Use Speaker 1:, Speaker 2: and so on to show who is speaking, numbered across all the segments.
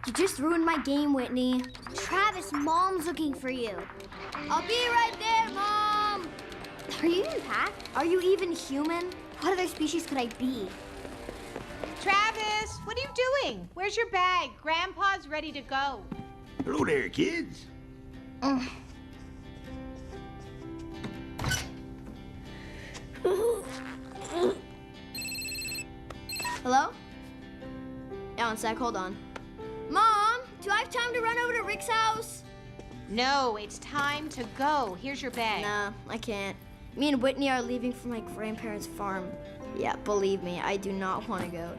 Speaker 1: You just ruined my game, Whitney.
Speaker 2: Travis, Mom's looking for you.
Speaker 1: I'll be right there, Mom!
Speaker 2: Are you even packed?
Speaker 1: Are you even human?
Speaker 2: What other species could I be?
Speaker 3: Travis, what are you doing? Where's your bag? Grandpa's ready to go.
Speaker 4: Hello there, kids.
Speaker 1: Hello? Yeah, one sec, hold on. Mom, do I have time to run over to Rick's house?
Speaker 3: No, it's time to go. Here's your bag.
Speaker 1: Nah, I can't. Me and Whitney are leaving for my grandparents' farm. Yeah, believe me, I do not want to go.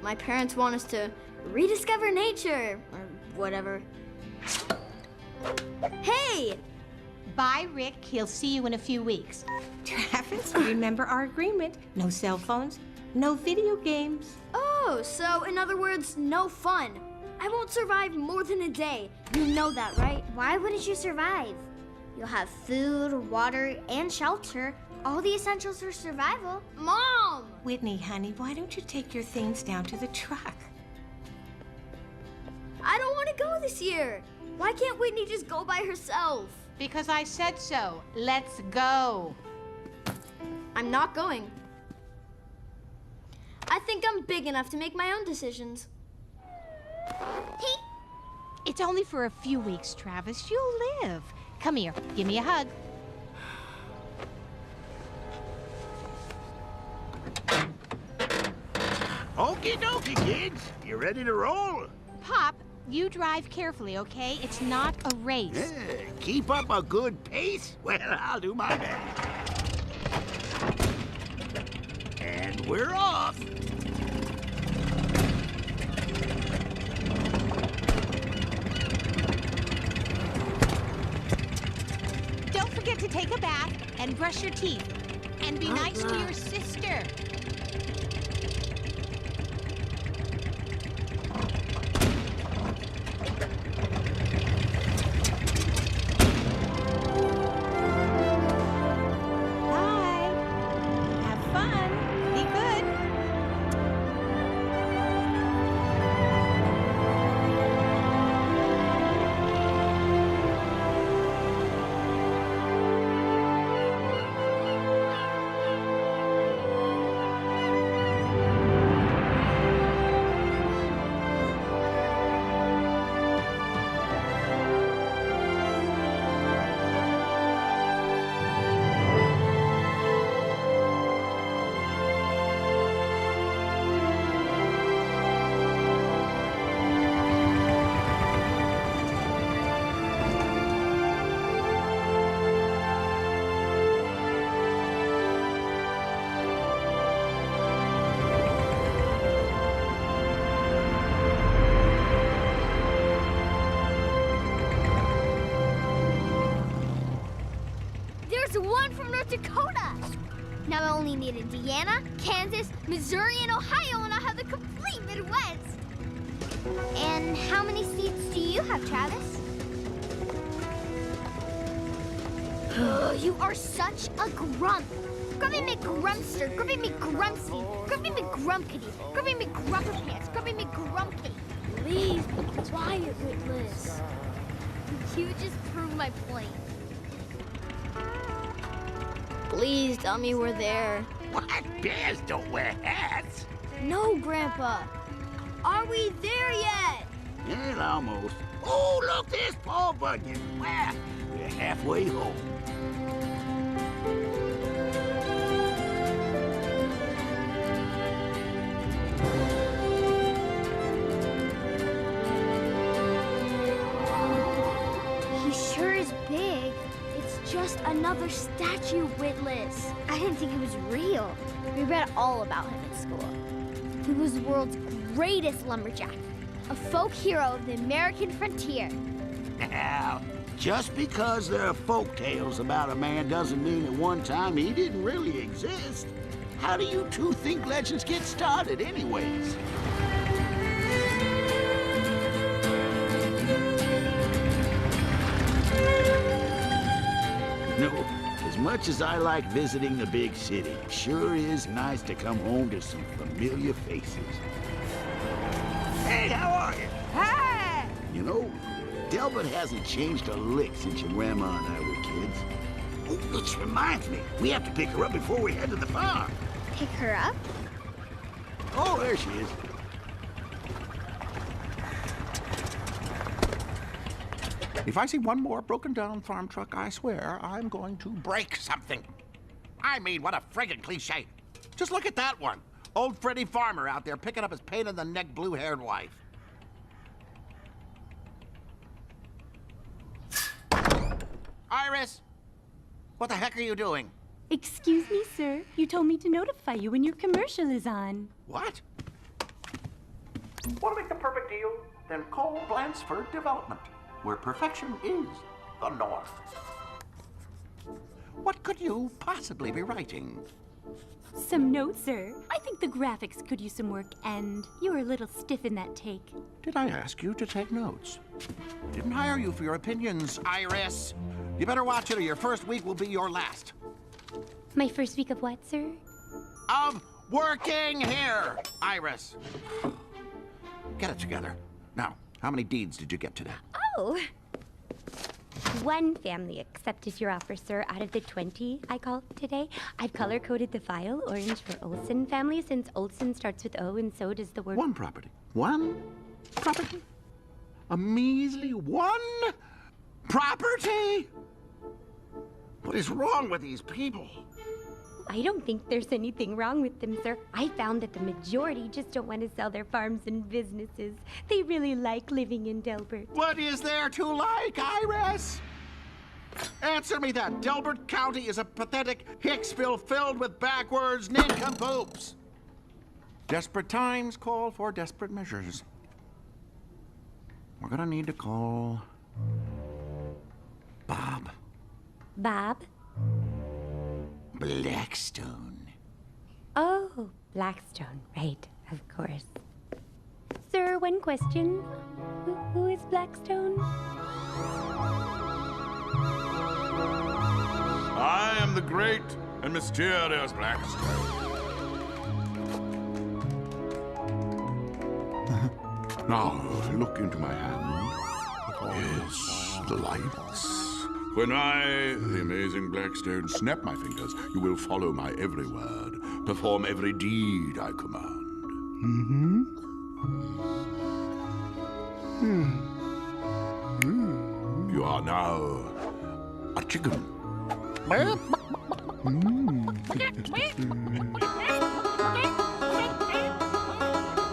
Speaker 1: My parents want us to rediscover nature, or whatever. Hey!
Speaker 3: Bye, Rick. He'll see you in a few weeks. Travis, remember our agreement. No cell phones, no video games.
Speaker 1: Oh, so in other words, no fun. I won't survive more than a day. You know that, right?
Speaker 2: Why wouldn't you survive? You'll have food, water, and shelter. All the essentials for survival.
Speaker 1: Mom!
Speaker 3: Whitney, honey, why don't you take your things down to the truck?
Speaker 1: I don't want to go this year. Why can't Whitney just go by herself?
Speaker 3: Because I said so. Let's go.
Speaker 1: I'm not going. I think I'm big enough to make my own decisions.
Speaker 3: It's only for a few weeks, Travis. You'll live. Come here. Give me a hug.
Speaker 4: Okie dokie, kids. You ready to roll?
Speaker 3: Pop, you drive carefully, okay? It's not a race.
Speaker 4: Yeah, keep up a good pace? Well, I'll do my best. And we're off.
Speaker 3: Don't forget to take a bath and brush your teeth. And be nice to your sister. Bye. Have fun. Be good.
Speaker 2: There's one from North Dakota. Now I only need Indiana, Kansas, Missouri, and Ohio, and I'll have the complete Midwest. And how many seats do you have, Travis? You are such a grump. Grumpy McGrumpster, Grumpy McGrumpsy, Grumpy McGrumpkity, Grumpy McGrumperpants, Grumpy McGrumpkity.
Speaker 1: Please be quiet, Witless.
Speaker 2: You just proved my point.
Speaker 1: Please tell me we're there.
Speaker 4: What? Bears don't wear hats.
Speaker 1: No, Grandpa. Are we there yet?
Speaker 4: Well, almost. Oh, look, there's Paul Bunyan. Well, we're halfway home.
Speaker 2: He sure is big.
Speaker 1: It's just another statue, Witless.
Speaker 2: I didn't think he was real. We read all about him in school. He was the world's greatest lumberjack, a folk hero of the American frontier.
Speaker 4: Now, just because there are folk tales about a man doesn't mean at one time he didn't really exist. How do you two think legends get started anyways? No, as much as I like visiting the big city, it sure is nice to come home to some familiar faces. Hey, how are you?
Speaker 3: Hey!
Speaker 4: Delbert hasn't changed a lick since your grandma and I were kids. Oh, which reminds me, we have to pick her up before we head to the farm.
Speaker 2: Pick her up?
Speaker 4: Oh, there she is.
Speaker 5: If I see one more broken-down farm truck, I swear I'm going to break something. I mean, what a friggin' cliche. Just look at that one. Old Freddie Farmer out there picking up his pain-in-the-neck blue-haired wife. Iris! What the heck are you doing?
Speaker 6: Excuse me, sir. You told me to notify you when your commercial is on.
Speaker 5: What? Want to make the perfect deal? Then call Blansford Development, where perfection is the norm. What could you possibly be writing?
Speaker 6: Some notes, sir. I think the graphics could use some work, and you were a little stiff in that take.
Speaker 5: Did I ask you to take notes? Didn't hire you for your opinions, Iris. You better watch it or your first week will be your last.
Speaker 6: My first week of what, sir?
Speaker 5: Of working here, Iris. Get it together. Now, how many deeds did you get today?
Speaker 6: Oh! One family accepted your offer, sir, out of the 20 I called today. I've color-coded the file orange for Olson family since Olson starts with O and so does the word...
Speaker 5: One property. One property? A measly one property? What is wrong with these people?
Speaker 6: I don't think there's anything wrong with them, sir. I found that the majority just don't want to sell their farms and businesses. They really like living in Delbert.
Speaker 5: What is there to like, Iris? Answer me that. Delbert County is a pathetic Hicksville filled with backwards nincompoops. Desperate times call for desperate measures. We're gonna need to call Bob.
Speaker 6: Bob?
Speaker 4: Blackstone.
Speaker 6: Oh, Blackstone, right, of course. Sir, one question. Who is Blackstone?
Speaker 7: I am the great and mysterious Blackstone. Now, look into my hand. Yes, the lights. When I, the amazing Blackstone, snap my fingers, you will follow my every word, perform every deed I command. You are now a chicken.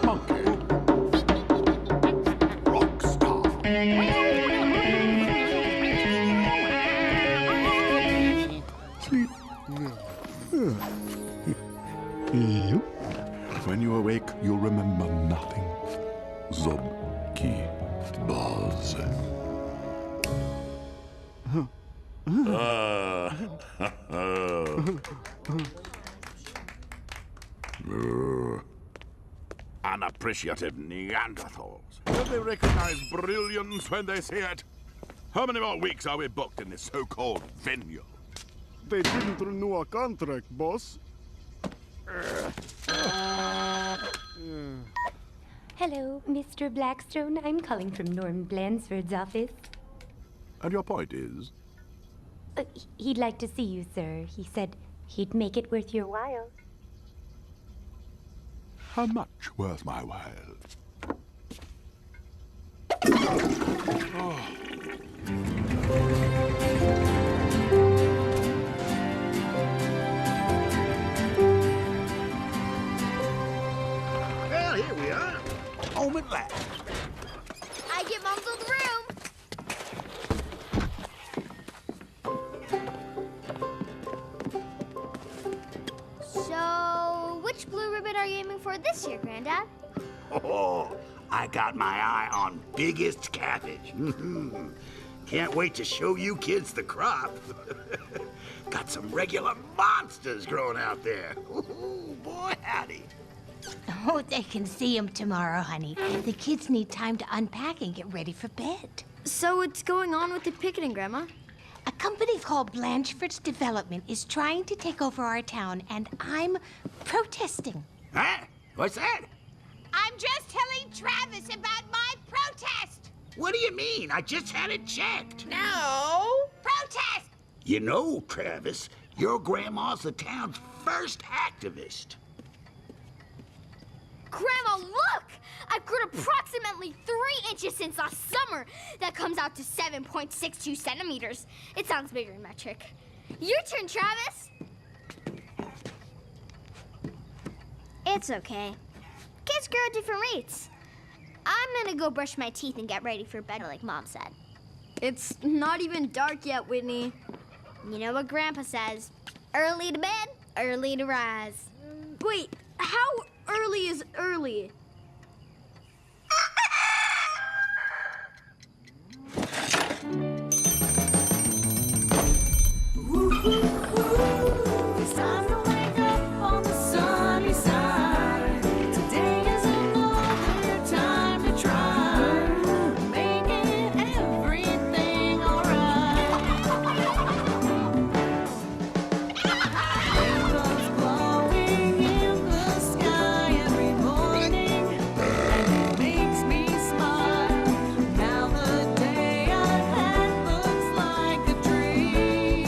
Speaker 7: Monkey. Rockstar. When you awake, you'll remember nothing. Zob ki baz. Unappreciative Neanderthals. Will they recognize brilliance when they see it? How many more weeks are we booked in this so-called vineyard?
Speaker 8: They didn't renew our contract, boss.
Speaker 6: Hello, Mr. Blackstone. I'm calling from Norm Blansford's office.
Speaker 7: And your point is?
Speaker 6: He'd like to see you, sir. He said he'd make it worth your while.
Speaker 7: How much worth my while?
Speaker 4: Well, here we are. Home at last.
Speaker 2: I get Mom's old room. So, which blue ribbon are you aiming for this year, Granddad?
Speaker 4: Oh, I got my eye on biggest cabbage. Can't wait to show you kids the crop. Got some regular monsters growing out there. Ooh, boy, howdy.
Speaker 3: Oh, they can see him tomorrow, honey. The kids need time to unpack and get ready for bed.
Speaker 1: So what's going on with the picketing, Grandma?
Speaker 3: A company called Blanchford's Development is trying to take over our town, and I'm protesting.
Speaker 4: Huh? What's that?
Speaker 3: I'm just telling Travis about my protest.
Speaker 4: What do you mean? I just had it checked.
Speaker 3: No! Protest!
Speaker 4: You know, Travis, your grandma's the town's first activist.
Speaker 2: Grandma, look! I've grown approximately 3 inches since last summer. That comes out to 7.62 centimeters. It sounds bigger in metric. Your turn, Travis. It's okay. Kids grow at different rates. I'm gonna go brush my teeth and get ready for bed like Mom said.
Speaker 1: It's not even dark yet, Whitney.
Speaker 2: You know what Grandpa says. Early to bed, early to rise.
Speaker 1: Wait, how early is early?
Speaker 9: It's time to wake up on the sunny side. Today is another time to try making everything alright. Rainbows glowing in the sky every morning, and it makes me smile. Now the day ahead looks like a dream.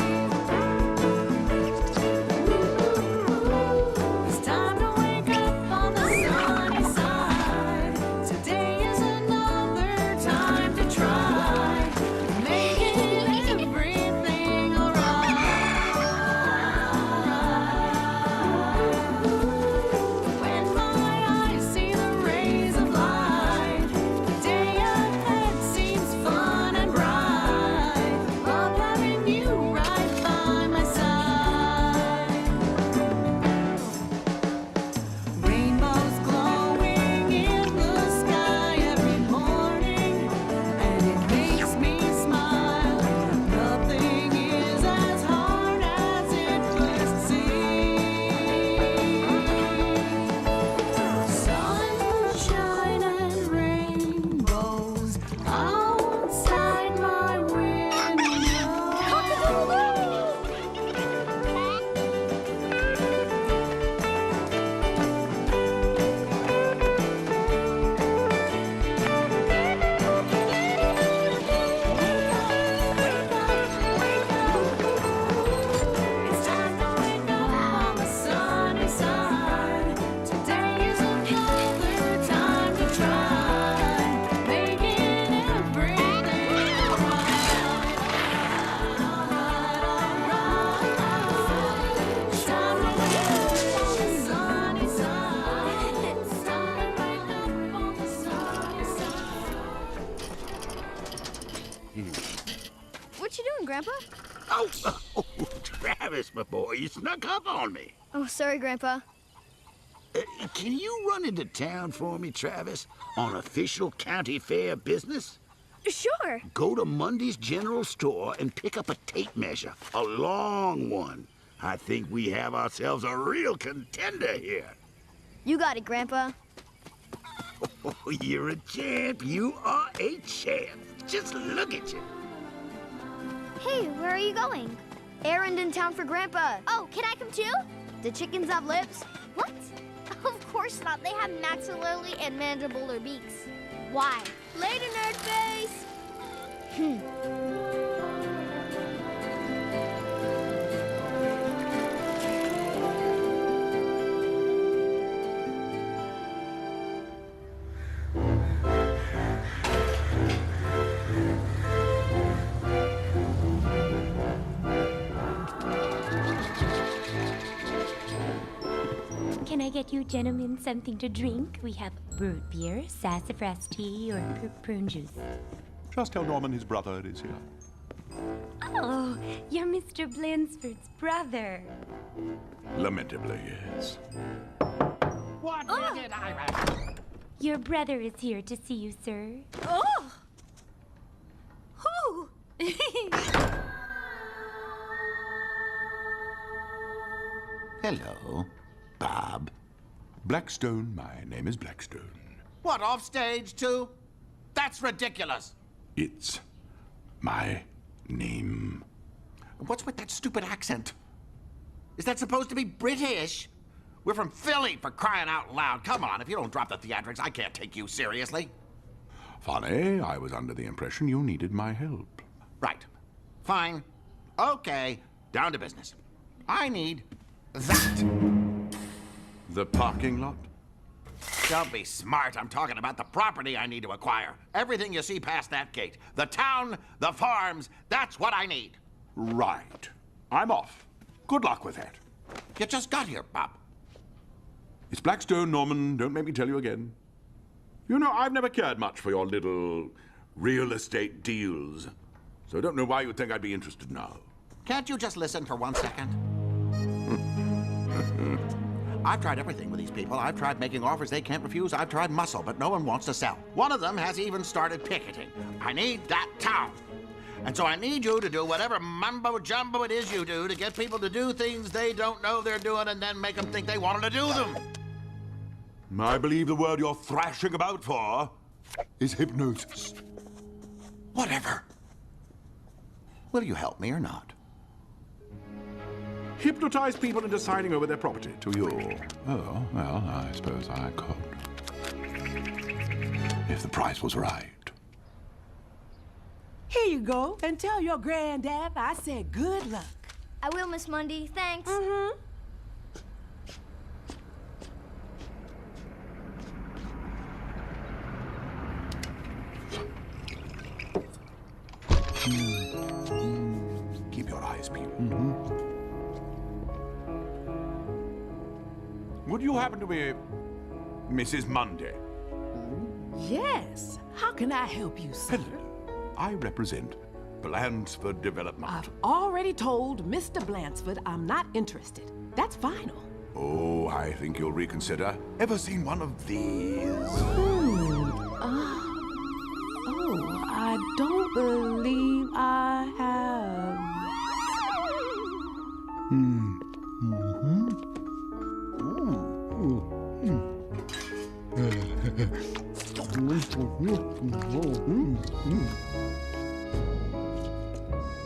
Speaker 9: It's time to wake up on the sunny side. Today is another time to try making everything alright. When my eyes see the rays of light, the day ahead seems fun and bright. Love having you right by my side. Rainbows glowing in the sky every morning, and it makes me smile. Nothing is as hard as it could seem. Sunshine and rainbows outside my window. It's time to wake up on the sunny side. Today is another time to try making everything alright. It's time to wake up on the sunny side. It's time to wake up on the sunny side.
Speaker 1: What you doing, Grandpa?
Speaker 4: Oh, Travis, my boy, you snuck up on me.
Speaker 1: Oh, sorry, Grandpa.
Speaker 4: Can you run into town for me, Travis, on official county fair business?
Speaker 1: Sure.
Speaker 4: Go to Monday's general store and pick up a tape measure, a long one. I think we have ourselves a real contender here.
Speaker 1: You got it, Grandpa.
Speaker 4: Oh, you're a champ. You are a champ. Just look at you.
Speaker 2: Hey, where are you going?
Speaker 1: Errand in town for Grandpa.
Speaker 2: Oh, can I come too?
Speaker 1: The chickens have lips.
Speaker 2: What? Of course not. They have maxillary and mandibular beaks. Why?
Speaker 1: Later, nerd face.
Speaker 6: Can I get you gentlemen something to drink? We have root beer, sassafras tea, or prune juice.
Speaker 10: Just tell Norman his brother is here.
Speaker 6: Oh, you're Mr. Blansford's brother.
Speaker 7: Lamentably, yes.
Speaker 3: What did I
Speaker 6: Your brother is here to see you, sir.
Speaker 1: Oh! Who?
Speaker 4: Hello, Bob.
Speaker 7: Blackstone, my name is Blackstone.
Speaker 5: What, off stage too? That's ridiculous.
Speaker 7: It's my name.
Speaker 5: What's with that stupid accent? Is that supposed to be British? We're from Philly, for crying out loud. Come on, if you don't drop the theatrics, I can't take you seriously.
Speaker 7: Funny, I was under the impression you needed my help.
Speaker 5: Right. Fine. Okay. Down to business. I need that.
Speaker 7: The parking lot?
Speaker 5: Don't be smart. I'm talking about the property I need to acquire. Everything you see past that gate. The town, the farms, that's what I need.
Speaker 7: Right. I'm off. Good luck with that.
Speaker 5: You just got here, Bob.
Speaker 7: It's Blackstone, Norman. Don't make me tell you again. You know, I've never cared much for your little real estate deals. So I don't know why you would think I'd be interested now.
Speaker 5: Can't you just listen for 1 second? I've tried everything with these people. I've tried making offers they can't refuse. I've tried muscle, but no one wants to sell. One of them has even started picketing. I need that town. And so I need you to do whatever mumbo-jumbo it is you do to get people to do things they don't know they're doing and then make them think they wanted to do them.
Speaker 7: I believe the word you're thrashing about for is hypnosis.
Speaker 5: Whatever. Will you help me or not?
Speaker 7: Hypnotize people into signing over their property to you. Oh, well, I suppose I could. If the price was right.
Speaker 11: Here you go, and tell your granddad I said good luck.
Speaker 2: I will, Miss Mundy. Thanks.
Speaker 7: Keep your eyes peeled. Would you happen to be Mrs. Mundy?
Speaker 11: Yes. How can I help you, sir?
Speaker 7: Hello. I represent Blansford Development.
Speaker 11: I've already told Mr. Blansford I'm not interested. That's final.
Speaker 7: Oh, I think you'll reconsider. Ever seen one of these?
Speaker 11: Oh, I don't believe I have.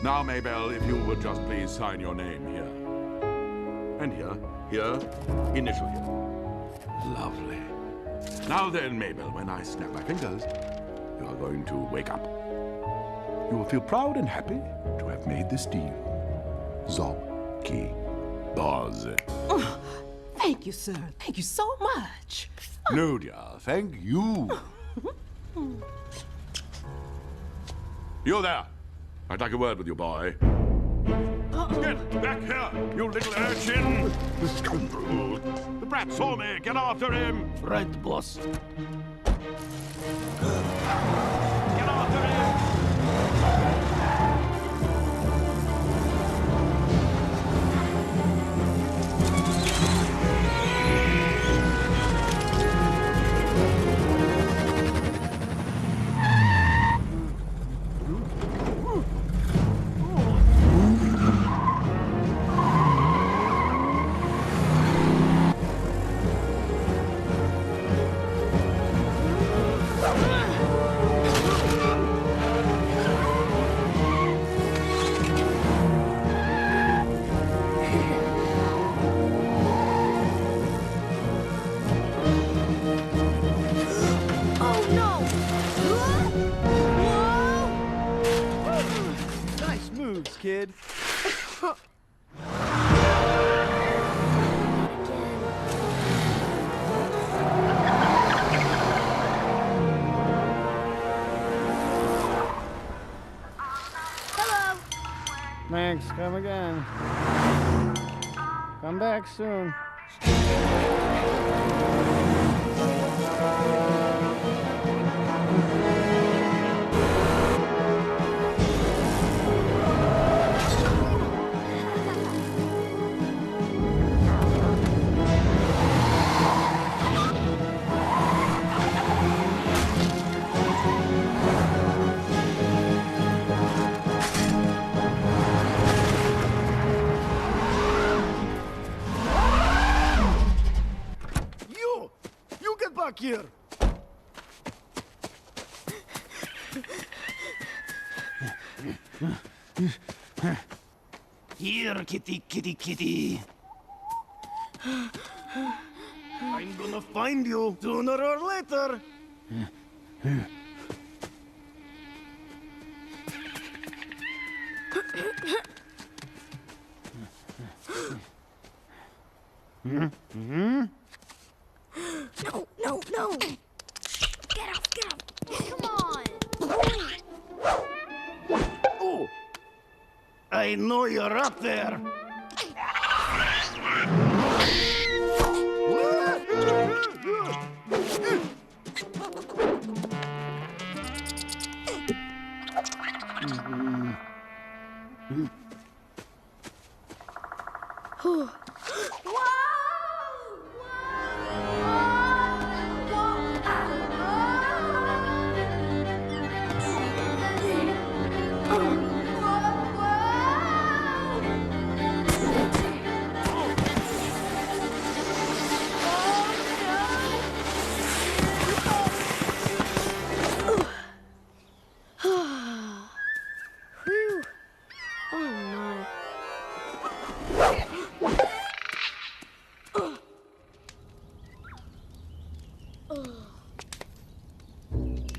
Speaker 7: Now, Maybelle, if you would just please sign your name here. And here, initial here. Lovely. Now then, Maybelle, when I snap my fingers, you are going to wake up. You will feel proud and happy to have made this deal. Zob ki boz.
Speaker 11: Thank you, sir. Thank you so much.
Speaker 7: No, dear, thank you. You there. I'd like a word with you, boy. Get back here, you little urchin! The scoundrel! The brat saw me! Get after him!
Speaker 12: Right, boss.
Speaker 7: Get after him!
Speaker 12: Nice moves, kid.
Speaker 2: Hello.
Speaker 12: Thanks, come again. Come back soon. You get back here.
Speaker 13: Here, kitty, kitty, kitty.
Speaker 12: I'm gonna find you sooner or later.
Speaker 13: I know you're up there.
Speaker 1: Whew. Oh my.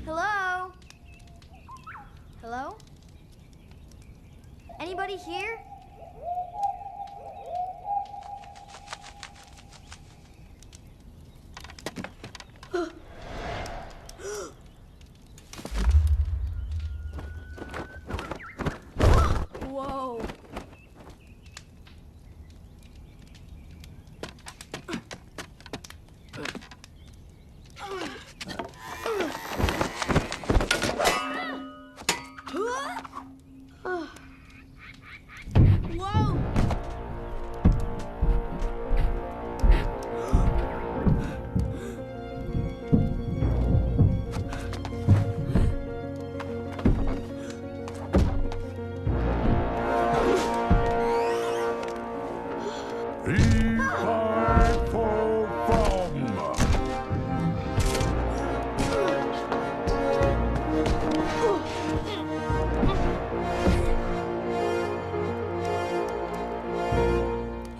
Speaker 1: Hello? Hello? Anybody here? Whoa. Whoa.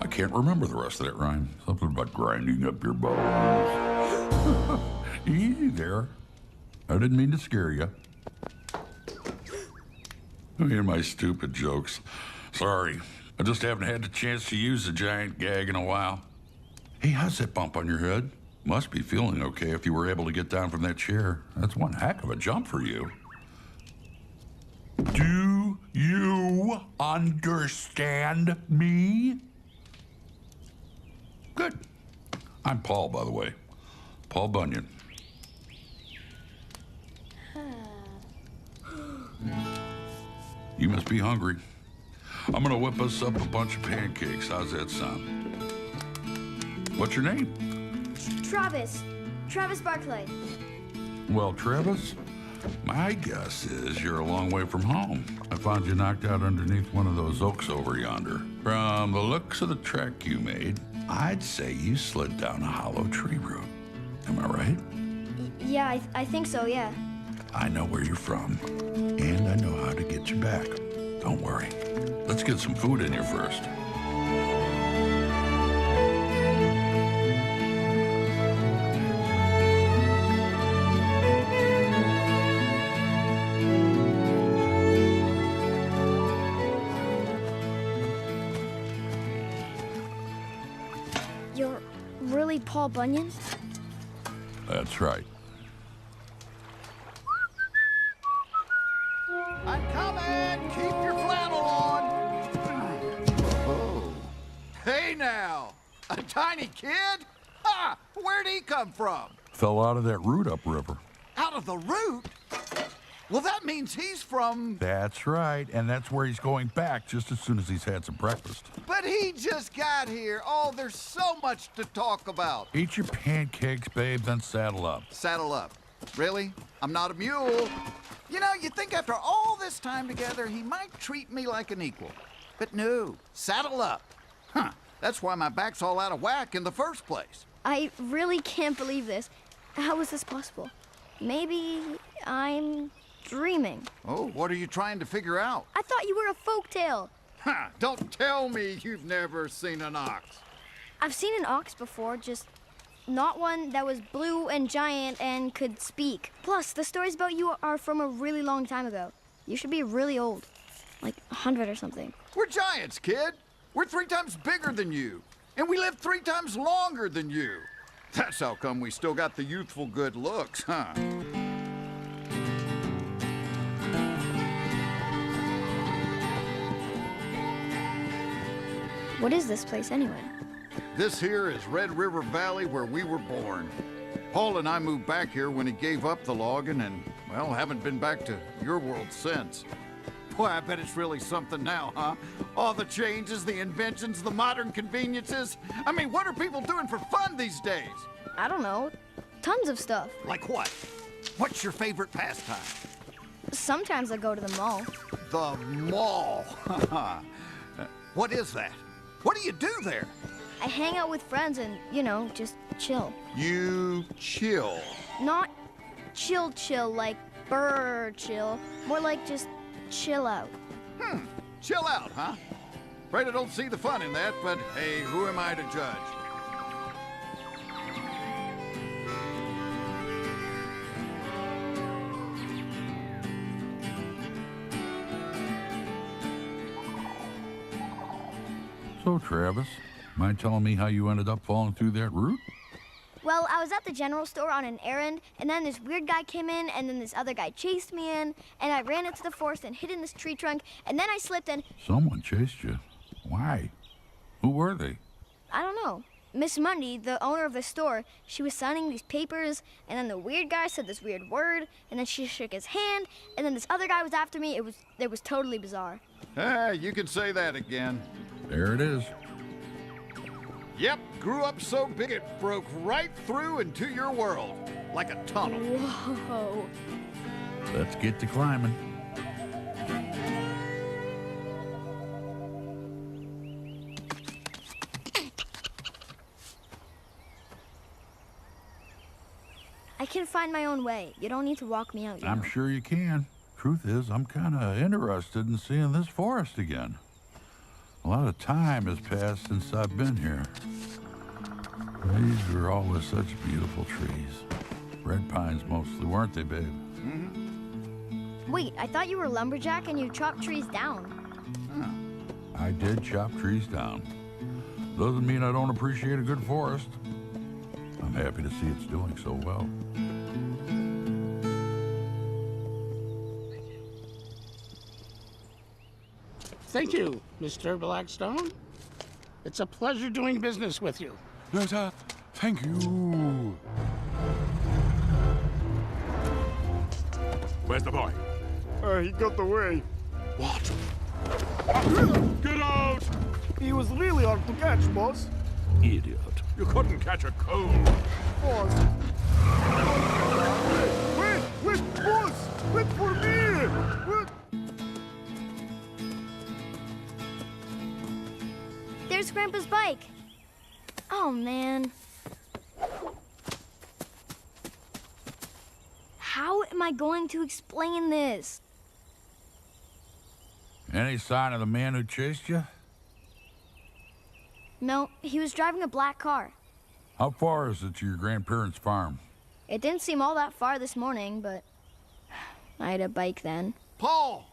Speaker 7: I can't remember the rest of that rhyme. Something about grinding up your bones. Easy there. I didn't mean to scare you. And my stupid jokes. Sorry. I just haven't had the chance to use the giant gag in a while. Hey, how's that bump on your head? Must be feeling okay if you were able to get down from that chair. That's one heck of a jump for you. Do you understand me? Good. I'm Paul, by the way. Paul Bunyan. You must be hungry. I'm gonna whip us up a bunch of pancakes. How's that sound? What's your name?
Speaker 1: Travis. Travis Barclay.
Speaker 7: Well, Travis, my guess is you're a long way from home. I found you knocked out underneath one of those oaks over yonder. From the looks of the track you made, I'd say you slid down a hollow tree root. Am I right?
Speaker 1: Yeah, I think so, yeah.
Speaker 7: I know where you're from, and I know how to get you back. Don't worry. Let's get some food in you first.
Speaker 1: You're really Paul Bunyan?
Speaker 7: That's right.
Speaker 5: I'm coming! Keep your flannel on! Oh. Hey now! A tiny kid? Ha! Where'd he come from?
Speaker 7: Fell out of that root upriver.
Speaker 5: Out of the root? Well, that means he's from...
Speaker 7: That's right, and that's where he's going back just as soon as he's had some breakfast.
Speaker 5: But he just got here. Oh, there's so much to talk about.
Speaker 7: Eat your pancakes, babe, then saddle up.
Speaker 5: Saddle up. Really? I'm not a mule. You know, you'd think after all this time together, he might treat me like an equal. But no, saddle up. Huh, that's why my back's all out of whack in the first place.
Speaker 1: I really can't believe this. How is this possible? Maybe I'm dreaming.
Speaker 5: Oh, what are you trying to figure out?
Speaker 1: I thought you were a folktale.
Speaker 5: Ha! Don't tell me you've never seen an ox.
Speaker 1: I've seen an ox before, just not one that was blue and giant and could speak. Plus, the stories about you are from a really long time ago. You should be really old, like 100 or something.
Speaker 5: We're giants, kid. We're 3 times bigger than you, and we live 3 times longer than you. That's how come we still got the youthful good looks, huh?
Speaker 1: What is this place anyway?
Speaker 14: This here is Red River Valley where we were born. Paul and I moved back here when he gave up the logging and, well, haven't been back to your world since. Boy, I bet it's really something now, huh? All the changes, the inventions, the modern conveniences. I mean, what are people doing for fun these days?
Speaker 1: I don't know. Tons of stuff.
Speaker 14: Like what? What's your favorite pastime?
Speaker 1: Sometimes I go to the mall.
Speaker 14: The mall. What is that? What do you do there?
Speaker 1: I hang out with friends and, you know, just chill.
Speaker 14: You chill.
Speaker 1: Not chill like bird chill. More like just chill out.
Speaker 14: Chill out, huh? Afraid I don't see the fun in that, but hey, who am I to judge?
Speaker 15: So, Travis, mind telling me how you ended up falling through that route?
Speaker 1: Well, I was at the general store on an errand, and then this weird guy came in, and then this other guy chased me in, and I ran into the forest and hid in this tree trunk, and then I slipped and...
Speaker 15: Someone chased you. Why? Who were they?
Speaker 1: I don't know. Miss Mundy, the owner of the store, she was signing these papers, and then the weird guy said this weird word, and then she shook his hand, and then this other guy was after me. It was totally bizarre.
Speaker 14: You can say that again.
Speaker 15: There it is.
Speaker 14: Yep, grew up so big it broke right through into your world, like a tunnel.
Speaker 1: Whoa.
Speaker 15: Let's get to climbing.
Speaker 1: I can find my own way. You don't need to walk me out. You
Speaker 15: I'm
Speaker 1: know.
Speaker 15: sure you can. Truth is, I'm kind of interested in seeing this forest again. A lot of time has passed since I've been here. These were always such beautiful trees. Red pines mostly, weren't they, babe?
Speaker 1: Wait, I thought you were a lumberjack and you chopped trees down.
Speaker 15: I did chop trees down. Doesn't mean I don't appreciate a good forest. I'm happy to see it's doing so well.
Speaker 16: Thank you, Mr. Blackstone. It's a pleasure doing business with you.
Speaker 7: No, sir. Thank you. Where's the boy?
Speaker 8: He got away.
Speaker 7: What? Get out!
Speaker 8: He was really hard to catch, boss.
Speaker 7: Idiot. You couldn't catch a cold.
Speaker 8: Boss. Wait, boss! Wait for me! Wait.
Speaker 1: There's Grandpa's bike. Oh, man. How am I going to explain this?
Speaker 15: Any sign of the man who chased you?
Speaker 1: No, he was driving a black car.
Speaker 15: How far is it to your grandparents' farm?
Speaker 1: It didn't seem all that far this morning, but I had a bike then.
Speaker 14: Paul!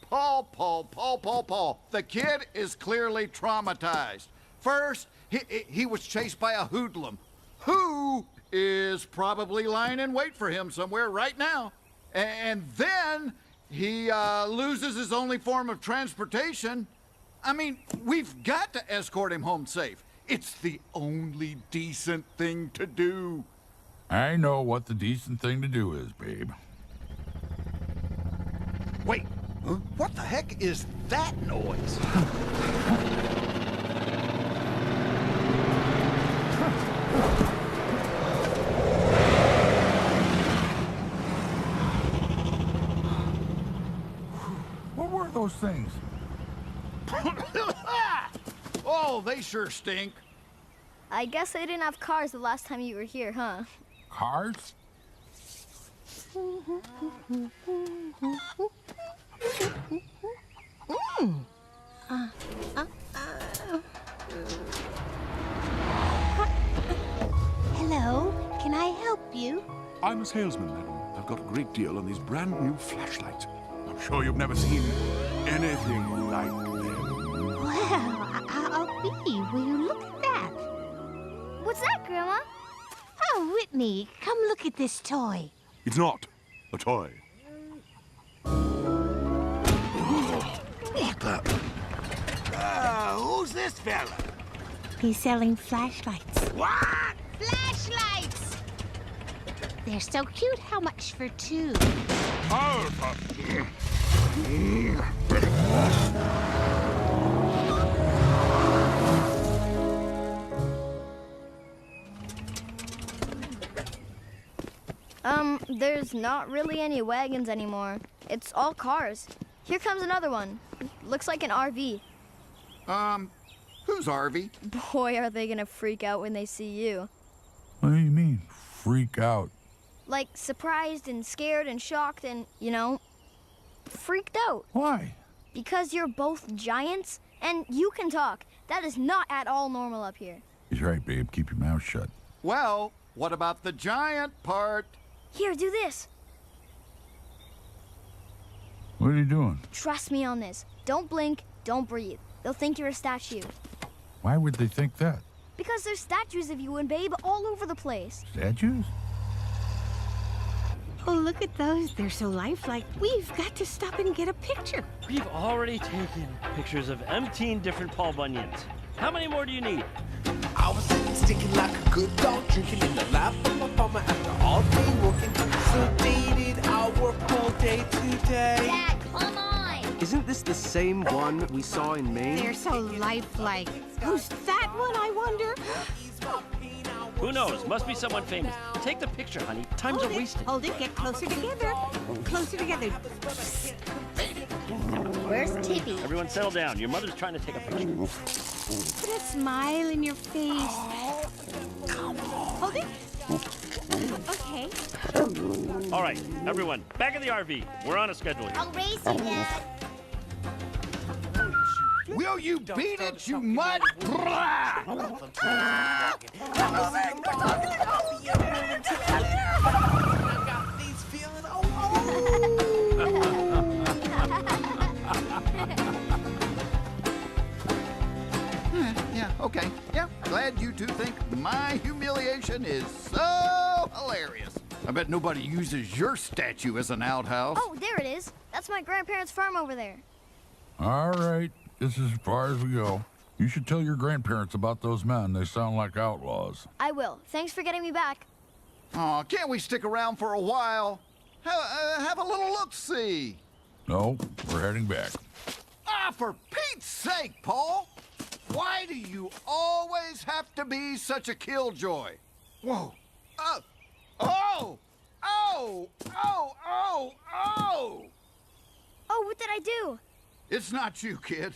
Speaker 14: Paul. The kid is clearly traumatized. First, he was chased by a hoodlum, who is probably lying in wait for him somewhere right now. And then he loses his only form of transportation. I mean, we've got to escort him home safe. It's the only decent thing to do.
Speaker 15: I know what the decent thing to do is, babe.
Speaker 14: Wait, what the heck is that noise?
Speaker 15: What were those things?
Speaker 14: Oh, they sure stink.
Speaker 1: I guess they didn't have cars the last time you were here, huh?
Speaker 15: Cars?
Speaker 3: Hello, can I help you?
Speaker 7: I'm a salesman, madam. I've got a great deal on these brand new flashlights. I'm sure you've never seen anything like them.
Speaker 2: Well, I'll be. Will you look at that?
Speaker 1: What's that, Grandma?
Speaker 2: Oh, Whitney, come look at this toy.
Speaker 7: It's not a toy.
Speaker 4: What the? Who's this fella?
Speaker 3: He's selling flashlights.
Speaker 4: What?
Speaker 3: Flashlights! They're so cute. How much for two?
Speaker 1: There's not really any wagons anymore. It's all cars. Here comes another one. Looks like an RV.
Speaker 14: Who's RV?
Speaker 1: Boy, are they gonna freak out when they see you.
Speaker 15: What do you mean, freak out?
Speaker 1: Like, surprised and scared and shocked and, you know, freaked out.
Speaker 15: Why?
Speaker 1: Because you're both giants and you can talk. That is not at all normal up here.
Speaker 15: He's right, babe. Keep your mouth shut.
Speaker 14: Well, what about the giant part?
Speaker 1: Here, do this.
Speaker 15: What are you doing?
Speaker 1: Trust me on this. Don't blink, don't breathe. They'll think you're a statue.
Speaker 15: Why would they think that?
Speaker 1: Because there's statues of you and Babe all over the place.
Speaker 15: Statues?
Speaker 3: Oh, look at those. They're so lifelike. We've got to stop and get a picture.
Speaker 17: We've already taken pictures of 18 different Paul Bunyans. How many more do you need?
Speaker 18: I was sticking like a good dog, drinking in the lap of my mama after all day working. So dated, I work all day today.
Speaker 2: Dad, come on!
Speaker 19: Isn't this the same one we saw in Maine?
Speaker 3: They're so lifelike. Who's that one, I wonder?
Speaker 17: Who knows? Must be someone famous. Take the picture, honey. Time's a wasted.
Speaker 3: Hold it. Get closer together. Closer together.
Speaker 2: Where's Tippy?
Speaker 17: Everyone settle down. Your mother's trying to take a picture.
Speaker 3: Put a smile in your face. Hold it. Okay.
Speaker 17: All right, everyone, back in the RV. We're on a schedule here.
Speaker 2: I'll race you, Dad.
Speaker 14: Will you beat it, you mutt? Yeah, okay. Yeah, glad you two think my humiliation is so hilarious. I bet nobody uses your statue as an outhouse.
Speaker 1: Oh, there it is. That's my grandparents' farm over there.
Speaker 15: All right, this is as far as we go. You should tell your grandparents about those men. They sound like outlaws.
Speaker 1: I will. Thanks for getting me back.
Speaker 14: Aw, can't we stick around for a while? Have a little look-see.
Speaker 15: No, we're heading back.
Speaker 14: Ah, for Pete's sake, Paul! Why do you always have to be such a killjoy? Whoa. Oh! Oh! Oh! Oh!
Speaker 1: Oh, what did I do?
Speaker 14: It's not you, kid.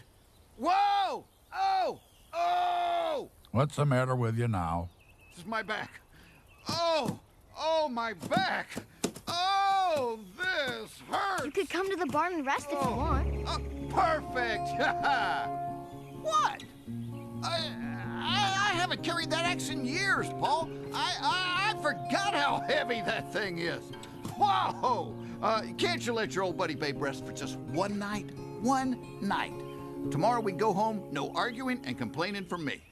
Speaker 14: Whoa! Oh! Oh!
Speaker 15: What's the matter with you now?
Speaker 14: This is my back. Oh! Oh, my back! Oh, this hurts!
Speaker 1: You could come to the barn and rest if you want.
Speaker 14: Perfect! What? I haven't carried that axe in years, Paul. I forgot how heavy that thing is. Whoa! Can't you let your old buddy Babe rest for just one night? One night. Tomorrow we go home, no arguing and complaining from me.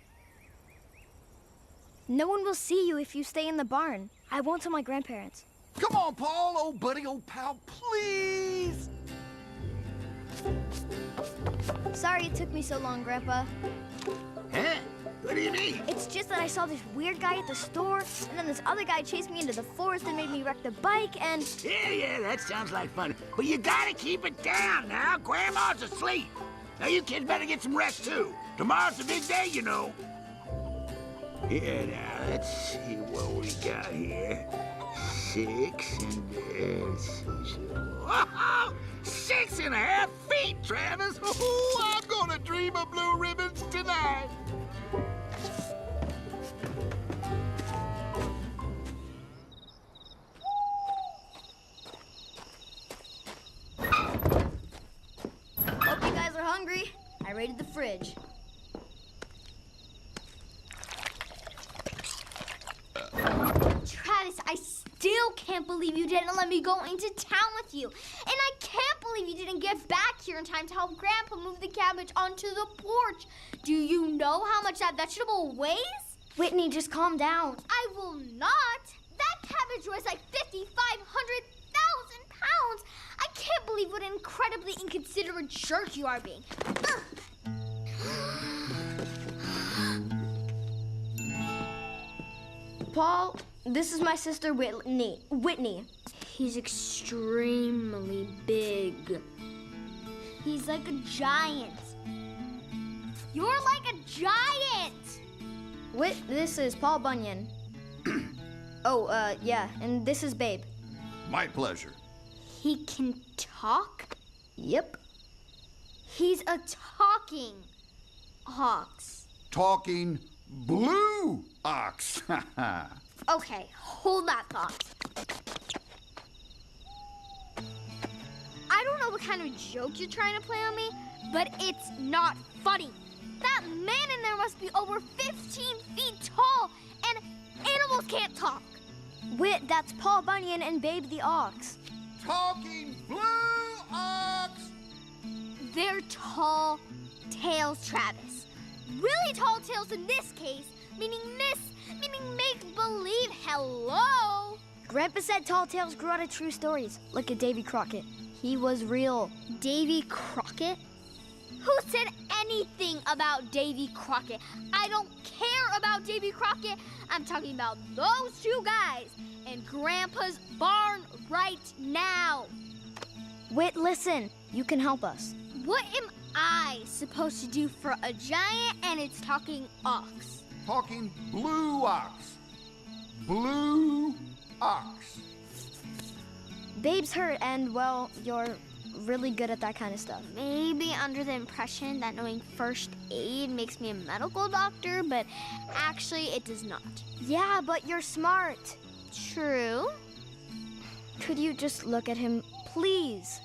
Speaker 1: No one will see you if you stay in the barn. I won't tell my grandparents.
Speaker 14: Come on, Paul, old buddy, old pal, please.
Speaker 1: Sorry it took me so long, Grandpa.
Speaker 4: Huh? What do you mean?
Speaker 1: It's just that I saw this weird guy at the store, and then this other guy chased me into the forest and made me wreck the bike, and...
Speaker 4: Yeah, that sounds like fun. But you gotta keep it down now. Grandma's asleep. Now you kids better get some rest, too. Tomorrow's a big day, you know. Yeah, now, let's see what we got here. 6 and... 6.5 feet, Travis! Oh, I'm gonna dream of blue ribbons tonight!
Speaker 1: Hope you guys are hungry. I raided the fridge.
Speaker 2: Travis, I still can't believe you didn't let me go into town with you. And I can't believe you didn't get back here in time to help Grandpa move the cabbage onto the porch. Do you know how much that vegetable weighs?
Speaker 1: Whitney, just calm down.
Speaker 2: I will not. That cabbage weighs like 5,500,000 pounds. I can't believe what an incredibly inconsiderate jerk you are being.
Speaker 1: Paul, this is my sister Whitney.
Speaker 2: He's extremely big. He's like a giant. You're like a giant!
Speaker 1: This is Paul Bunyan. Yeah, and this is Babe.
Speaker 14: My pleasure.
Speaker 2: He can talk?
Speaker 1: Yep.
Speaker 2: He's a talking ox.
Speaker 14: Talking blue ox.
Speaker 2: Okay, hold that thought. I don't know what kind of joke you're trying to play on me, but it's not funny. That man in there must be over 15 feet tall, and animals can't talk.
Speaker 1: Whit, that's Paul Bunyan and Babe the ox.
Speaker 14: Talking blue ox!
Speaker 2: They're tall tales, Travis. Really tall tales in this case, meaning make-believe. Hello?
Speaker 1: Grandpa said tall tales grew out of true stories, like a Davy Crockett. He was real.
Speaker 2: Davy Crockett? Who said anything about Davy Crockett? I don't care about Davy Crockett. I'm talking about those two guys in Grandpa's barn right now.
Speaker 1: Whit, listen. You can help us.
Speaker 2: What am I supposed to do for a giant and its talking ox?
Speaker 14: Talking blue ox. Blue ox.
Speaker 1: Babe's hurt, and, well, you're really good at that kind of stuff.
Speaker 2: Maybe under the impression that knowing first aid makes me a medical doctor, but actually it does not.
Speaker 1: Yeah, but you're smart.
Speaker 2: True.
Speaker 1: Could you just look at him, please?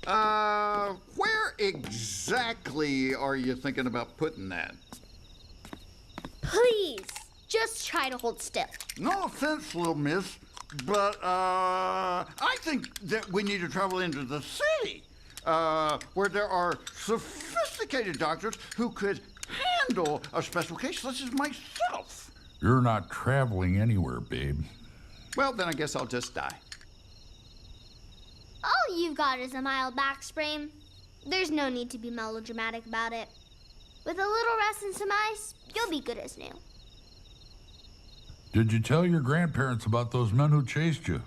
Speaker 14: Where exactly are you thinking about putting that?
Speaker 2: Please, just try to hold still.
Speaker 14: No offense, little miss, but I think that we need to travel into the city, where there are sophisticated doctors who could handle a special case such as myself.
Speaker 15: You're not traveling anywhere, Babe.
Speaker 14: Well, then I guess I'll just die.
Speaker 2: All you've got is a mild back sprain. There's no need to be melodramatic about it. With a little rest and some ice, you'll be good as new.
Speaker 15: Did you tell your grandparents about those men who chased you?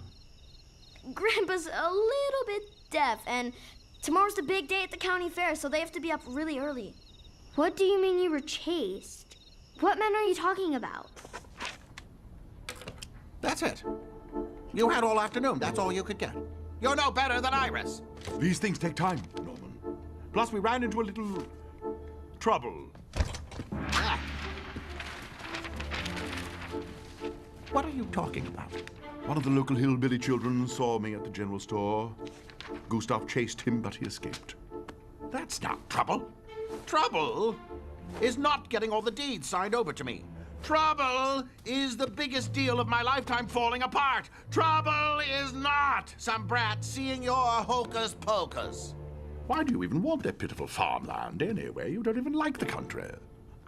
Speaker 1: Grandpa's a little bit deaf, and tomorrow's the big day at the county fair, so they have to be up really early.
Speaker 2: What do you mean you were chased? What men are you talking about?
Speaker 5: That's it. You had all afternoon. That's all you could get. You're no better than Iris.
Speaker 10: These things take time, Norman. Plus, we ran into a little trouble.
Speaker 5: What are you talking about?
Speaker 10: One of the local hillbilly children saw me at the general store. Gustav chased him, but he escaped.
Speaker 5: That's not trouble. Trouble is not getting all the deeds signed over to me. Trouble is the biggest deal of my lifetime falling apart. Trouble is not some brat seeing your hocus pocus.
Speaker 10: Why do you even want that pitiful farmland anyway? You don't even like the country.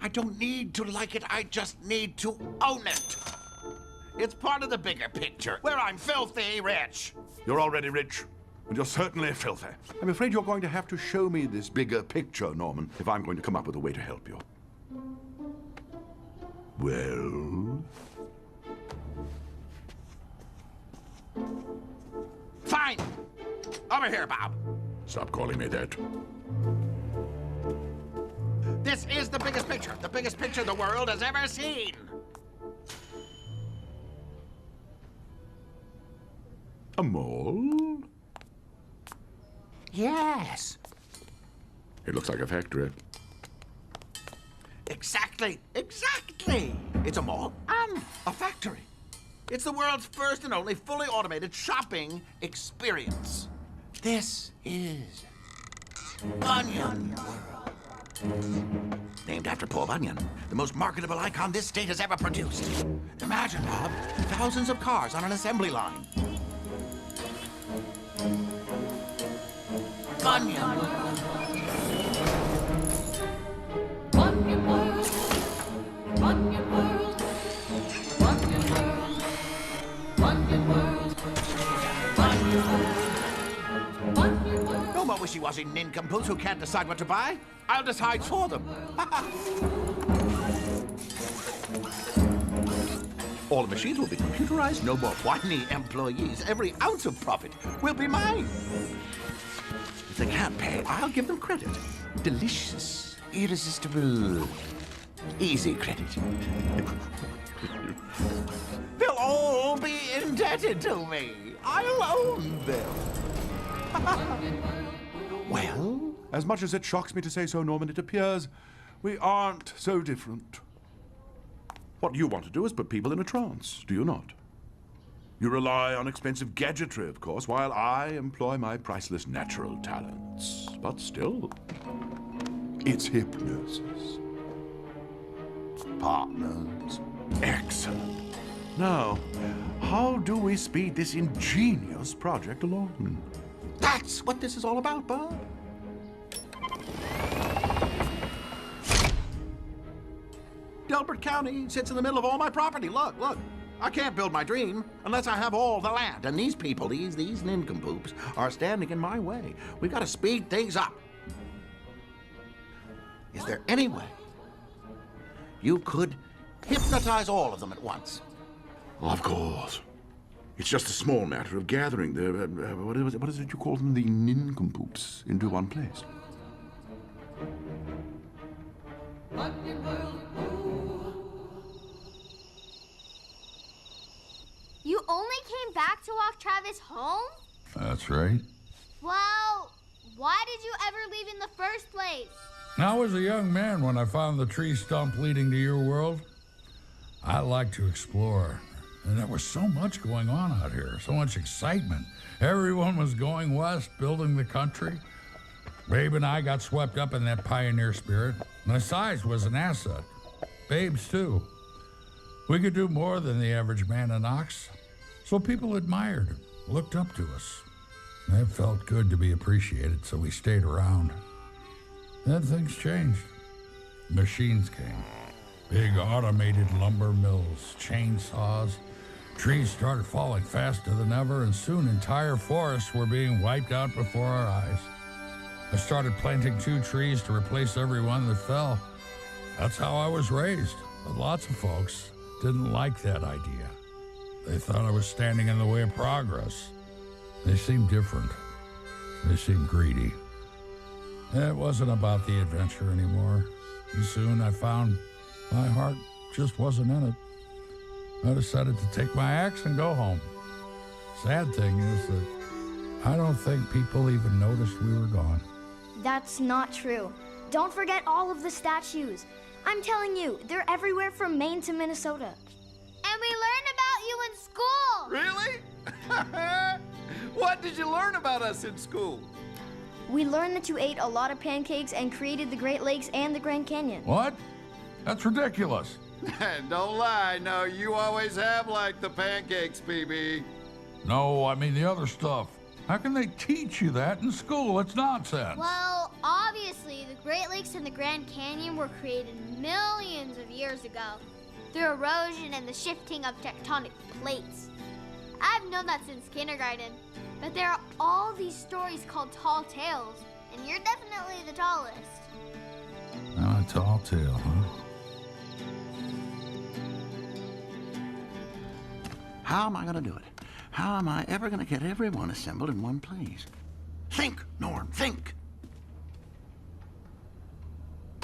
Speaker 5: I don't need to like it, I just need to own it. It's part of the bigger picture, where I'm filthy rich.
Speaker 10: You're already rich, and you're certainly filthy. I'm afraid you're going to have to show me this bigger picture, Norman, if I'm going to come up with a way to help you. Well?
Speaker 5: Fine. Over here, Bob.
Speaker 10: Stop calling me that.
Speaker 5: This is the biggest picture the world has ever seen.
Speaker 10: A mall?
Speaker 5: Yes.
Speaker 10: It looks like a factory.
Speaker 5: Exactly. It's a mall and a factory. It's the world's first and only fully automated shopping experience. This is Bunyan World. Named after Paul Bunyan, the most marketable icon this state has ever produced. Imagine, Bob, thousands of cars on an assembly line. Bunyan World.
Speaker 9: Bunyan World. Bunyan World. Bunyan World. Bunyan World. Bunyan World. Bunyan World.
Speaker 5: No more wishy-washy nincompoops who can't decide what to buy. I'll decide for them. All the machines will be computerized, no more whiny employees. Every ounce of profit will be mine. If they can't pay, I'll give them credit. Delicious, irresistible, easy credit. They'll all be indebted to me. I'll own them.
Speaker 10: Well, as much as it shocks me to say so, Norman, it appears we aren't so different. What you want to do is put people in a trance, do you not? You rely on expensive gadgetry, of course, while I employ my priceless natural talents. But still, it's hypnosis. Partners. Excellent. Now, how do we speed this ingenious project along?
Speaker 5: That's what this is all about, Bob. Delbert County sits in the middle of all my property. Look, look. I can't build my dream unless I have all the land. And these people, these nincompoops, are standing in my way. We've got to speed things up. Is there any way you could hypnotize all of them at once?
Speaker 10: Of course. It's just a small matter of gathering the, what is it you call them? The nincompoops into one place.
Speaker 2: You only came back to walk Travis home?
Speaker 15: That's right.
Speaker 2: Well, why did you ever leave in the first place?
Speaker 15: I was a young man when I found the tree stump leading to your world. I like to explore, and there was so much going on out here, so much excitement. Everyone was going west, building the country. Babe and I got swept up in that pioneer spirit. My size was an asset. Babe's too. We could do more than the average man in Ox, so people admired, looked up to us. It felt good to be appreciated, so we stayed around. Then things changed. Machines came. Big automated lumber mills, chainsaws. Trees started falling faster than ever, and soon entire forests were being wiped out before our eyes. I started planting 2 trees to replace every one that fell. That's how I was raised, but lots of folks didn't like that idea. They thought I was standing in the way of progress. They seemed different. They seemed greedy. It wasn't about the adventure anymore. And soon I found my heart just wasn't in it. I decided to take my axe and go home. Sad thing is that I don't think people even noticed we were gone.
Speaker 1: That's not true. Don't forget all of the statues. I'm telling you, they're everywhere from Maine to Minnesota.
Speaker 2: And we learned about you in school!
Speaker 14: Really? What did you learn about us in school?
Speaker 1: We learned that you ate a lot of pancakes and created the Great Lakes and the Grand Canyon.
Speaker 15: What? That's ridiculous.
Speaker 14: Don't lie. No, you always have liked the pancakes, BB.
Speaker 15: No, I mean the other stuff. How can they teach you that in school? It's nonsense.
Speaker 2: Well, obviously, the Great Lakes and the Grand Canyon were created millions of years ago through erosion and the shifting of tectonic plates. I've known that since kindergarten, but there are all these stories called tall tales, and you're definitely the tallest.
Speaker 15: A tall tale, huh?
Speaker 5: How am I going to do it? How am I ever going to get everyone assembled in one place? Think, Norm, think.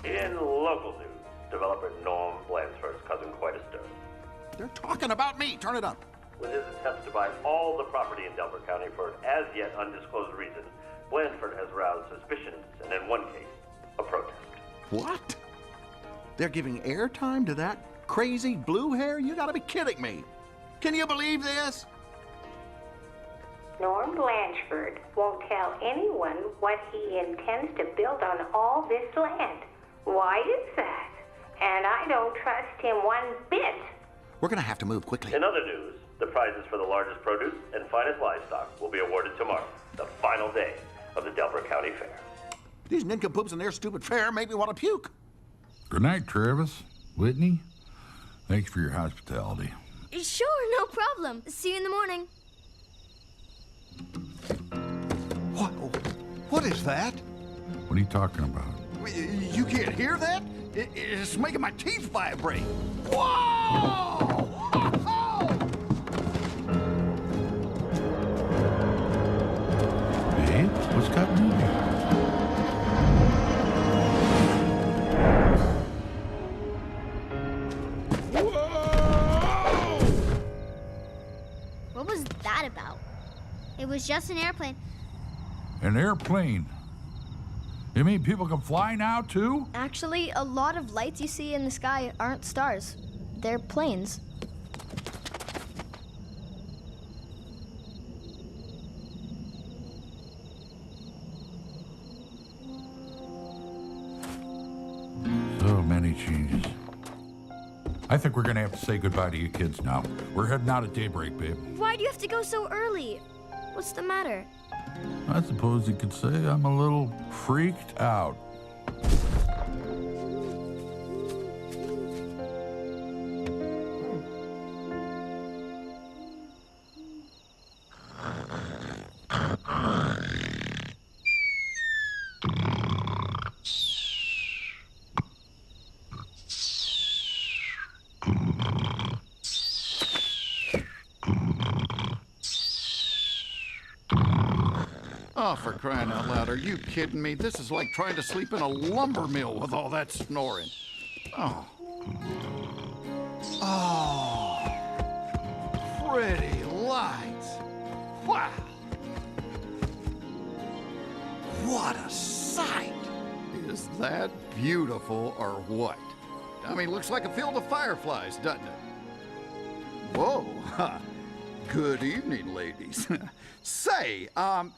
Speaker 20: In local news, developer Norm Blansford's causing quite a stir.
Speaker 5: They're talking about me. Turn it up.
Speaker 20: With his attempts to buy all the property in Delbert County for an as-yet undisclosed reason, Blansford has roused suspicions and, in one case, a protest.
Speaker 5: What? They're giving airtime to that crazy blue hair? You gotta be kidding me. Can you believe this?
Speaker 21: Norm Blanchford won't tell anyone what he intends to build on all this land. Why is that? And I don't trust him one bit.
Speaker 5: We're gonna have to move quickly.
Speaker 20: In other news, the prizes for the largest produce and finest livestock will be awarded tomorrow, the final day of the Delbert County Fair.
Speaker 5: These nincompoops and their stupid fair make me want to puke.
Speaker 15: Good night, Travis. Whitney, thanks for your hospitality.
Speaker 1: Sure, no problem. See you in the morning.
Speaker 14: What is that?
Speaker 15: What are you talking about?
Speaker 14: You can't hear that? It's making my teeth vibrate. Whoa!
Speaker 15: just got moving.
Speaker 2: What was that about? It was just an airplane.
Speaker 15: An airplane? You mean people can fly now, too?
Speaker 1: Actually, a lot of lights you see in the sky aren't stars. They're planes.
Speaker 15: So many changes. I think we're gonna have to say goodbye to you kids now. We're heading out at daybreak, babe.
Speaker 1: Why do you have to go so early? What's the matter?
Speaker 15: I suppose you could say I'm a little freaked out.
Speaker 14: Oh, for crying out loud, are you kidding me? This is like trying to sleep in a lumber mill with all that snoring. Oh. Oh. Pretty lights. Wow. What a sight. Is that beautiful or what? I mean, looks like a field of fireflies, doesn't it? Whoa. Good evening, ladies. Say,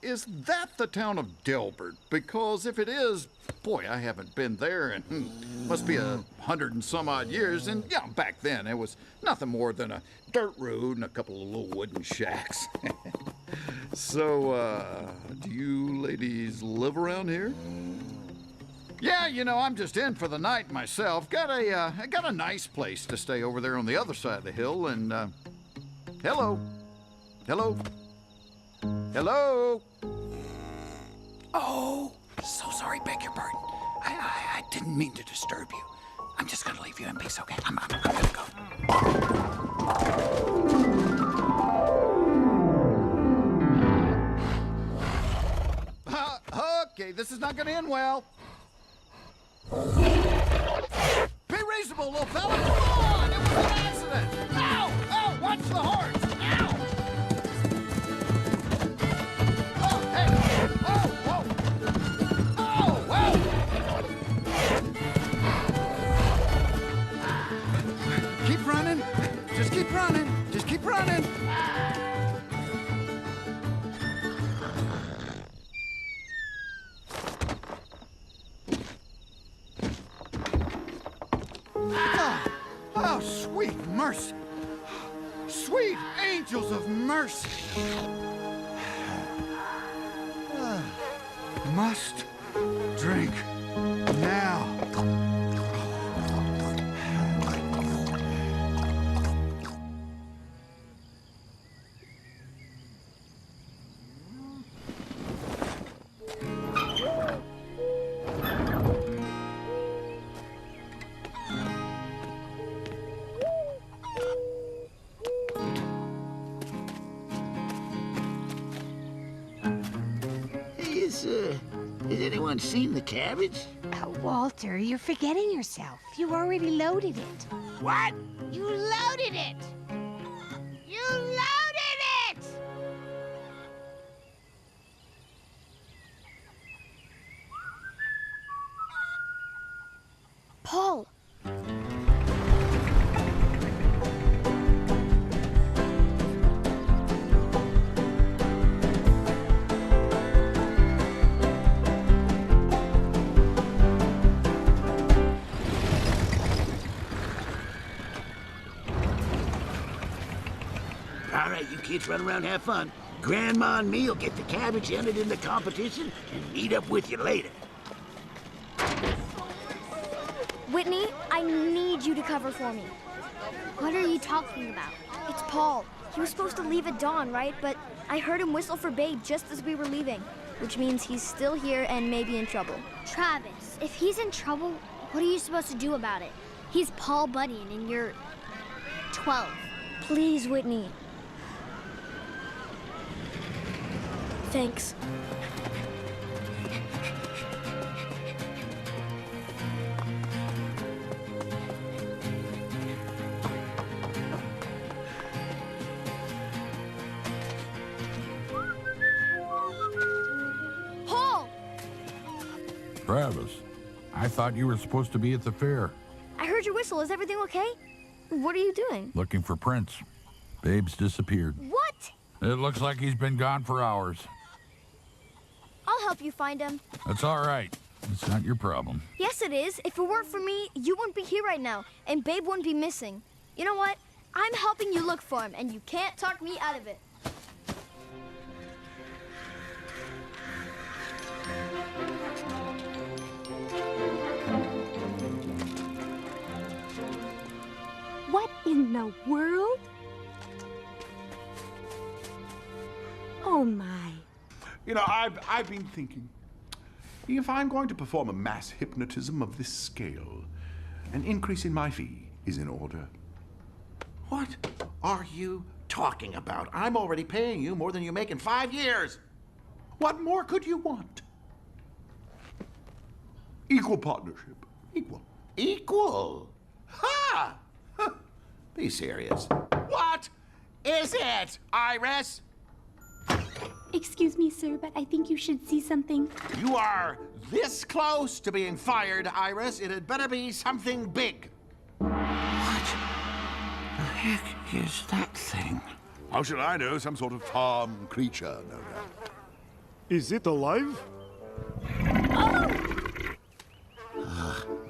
Speaker 14: is that the town of Delbert? Because if it is, boy, I haven't been there in, must be 100 and some odd years. And yeah, back then it was nothing more than a dirt road and a couple of little wooden shacks. So, do you ladies live around here? Yeah, you know, I'm just in for the night myself. Got a nice place to stay over there on the other side of the hill. And hello. Hello? Hello? Oh, so sorry, beg your pardon. I didn't mean to disturb you. I'm just gonna leave you in peace, okay? I'm gonna go. Okay, this is not gonna end well. Be reasonable, little fella. Come on, it was an accident. Ow! Ow! Watch the horns! Ow! Keep running. Just keep running. Just keep running. Oh, sweet mercy. Sweet angels of mercy. Must drink now.
Speaker 4: Has anyone seen the cabbage?
Speaker 3: Walter, you're forgetting yourself. You already loaded it.
Speaker 4: What?
Speaker 3: You loaded it! You loaded it!
Speaker 1: Paul!
Speaker 4: All right, you kids run around, have fun. Grandma and me'll get the cabbage entered in the competition and meet up with you later.
Speaker 1: Whitney, I need you to cover for me.
Speaker 2: What are you talking about?
Speaker 1: It's Paul. He was supposed to leave at dawn, right? But I heard him whistle for Babe just as we were leaving, which means he's still here and maybe in trouble.
Speaker 2: Travis, if he's in trouble, what are you supposed to do about it? He's Paul Bunyan and you're 12.
Speaker 1: Please, Whitney. Thanks.
Speaker 15: Travis, I thought you were supposed to be at the fair.
Speaker 1: I heard your whistle. Is everything okay? What are you doing?
Speaker 15: Looking for Prince. Babe's disappeared.
Speaker 1: What?
Speaker 15: It looks like he's been gone for hours.
Speaker 1: I'll help you find him.
Speaker 15: That's all right. It's not your problem.
Speaker 1: Yes, it is. If it weren't for me, you wouldn't be here right now, and Babe wouldn't be missing. You know what? I'm helping you look for him, and you can't talk me out of it.
Speaker 6: What in the world? Oh, my.
Speaker 10: You know, I've been thinking, if I'm going to perform a mass hypnotism of this scale, an increase in my fee is in order.
Speaker 5: What are you talking about? I'm already paying you more than you make in 5 years.
Speaker 10: What more could you want? Equal partnership. Equal.
Speaker 5: Equal? Ha! Huh. Be serious. What is it, Iris?
Speaker 6: Excuse me, sir, but I think you should see something.
Speaker 5: You are this close to being fired, Iris. It had better be something big.
Speaker 7: What the heck is that thing? How should I know? Some sort of farm creature, no doubt.
Speaker 12: Is it alive?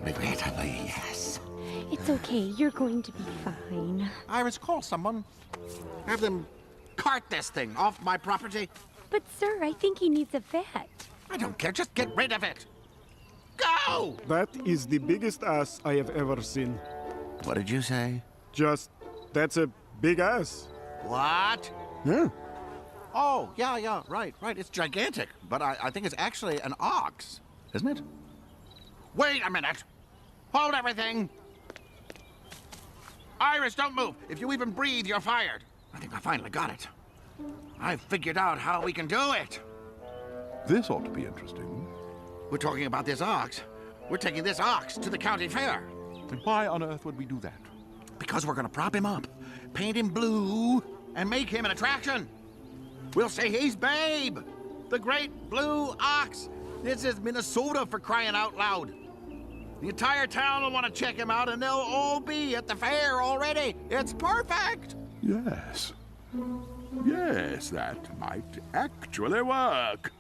Speaker 5: Regrettably, yes.
Speaker 6: It's okay. You're going to be fine.
Speaker 5: Iris, call someone. Have them cart this thing off my property.
Speaker 6: But, sir, I think he needs a vet.
Speaker 5: I don't care. Just get rid of it. Go!
Speaker 12: That is the biggest ass I have ever seen.
Speaker 5: What did you say?
Speaker 12: Just, that's a big ass.
Speaker 5: What?
Speaker 12: Yeah.
Speaker 5: Oh, yeah, right. It's gigantic. But I think it's actually an ox, isn't it? Wait a minute. Hold everything. Iris, don't move. If you even breathe, you're fired. I think I finally got it. I've figured out how we can do it.
Speaker 10: This ought to be interesting.
Speaker 5: We're talking about this ox. We're taking this ox to the county fair.
Speaker 10: And why on earth would we do that?
Speaker 5: Because we're gonna prop him up, paint him blue, and make him an attraction. We'll say he's Babe, the great blue ox. This is Minnesota, for crying out loud. The entire town will want to check him out, and they'll all be at the fair already. It's perfect.
Speaker 7: Yes. Yes, that might actually work.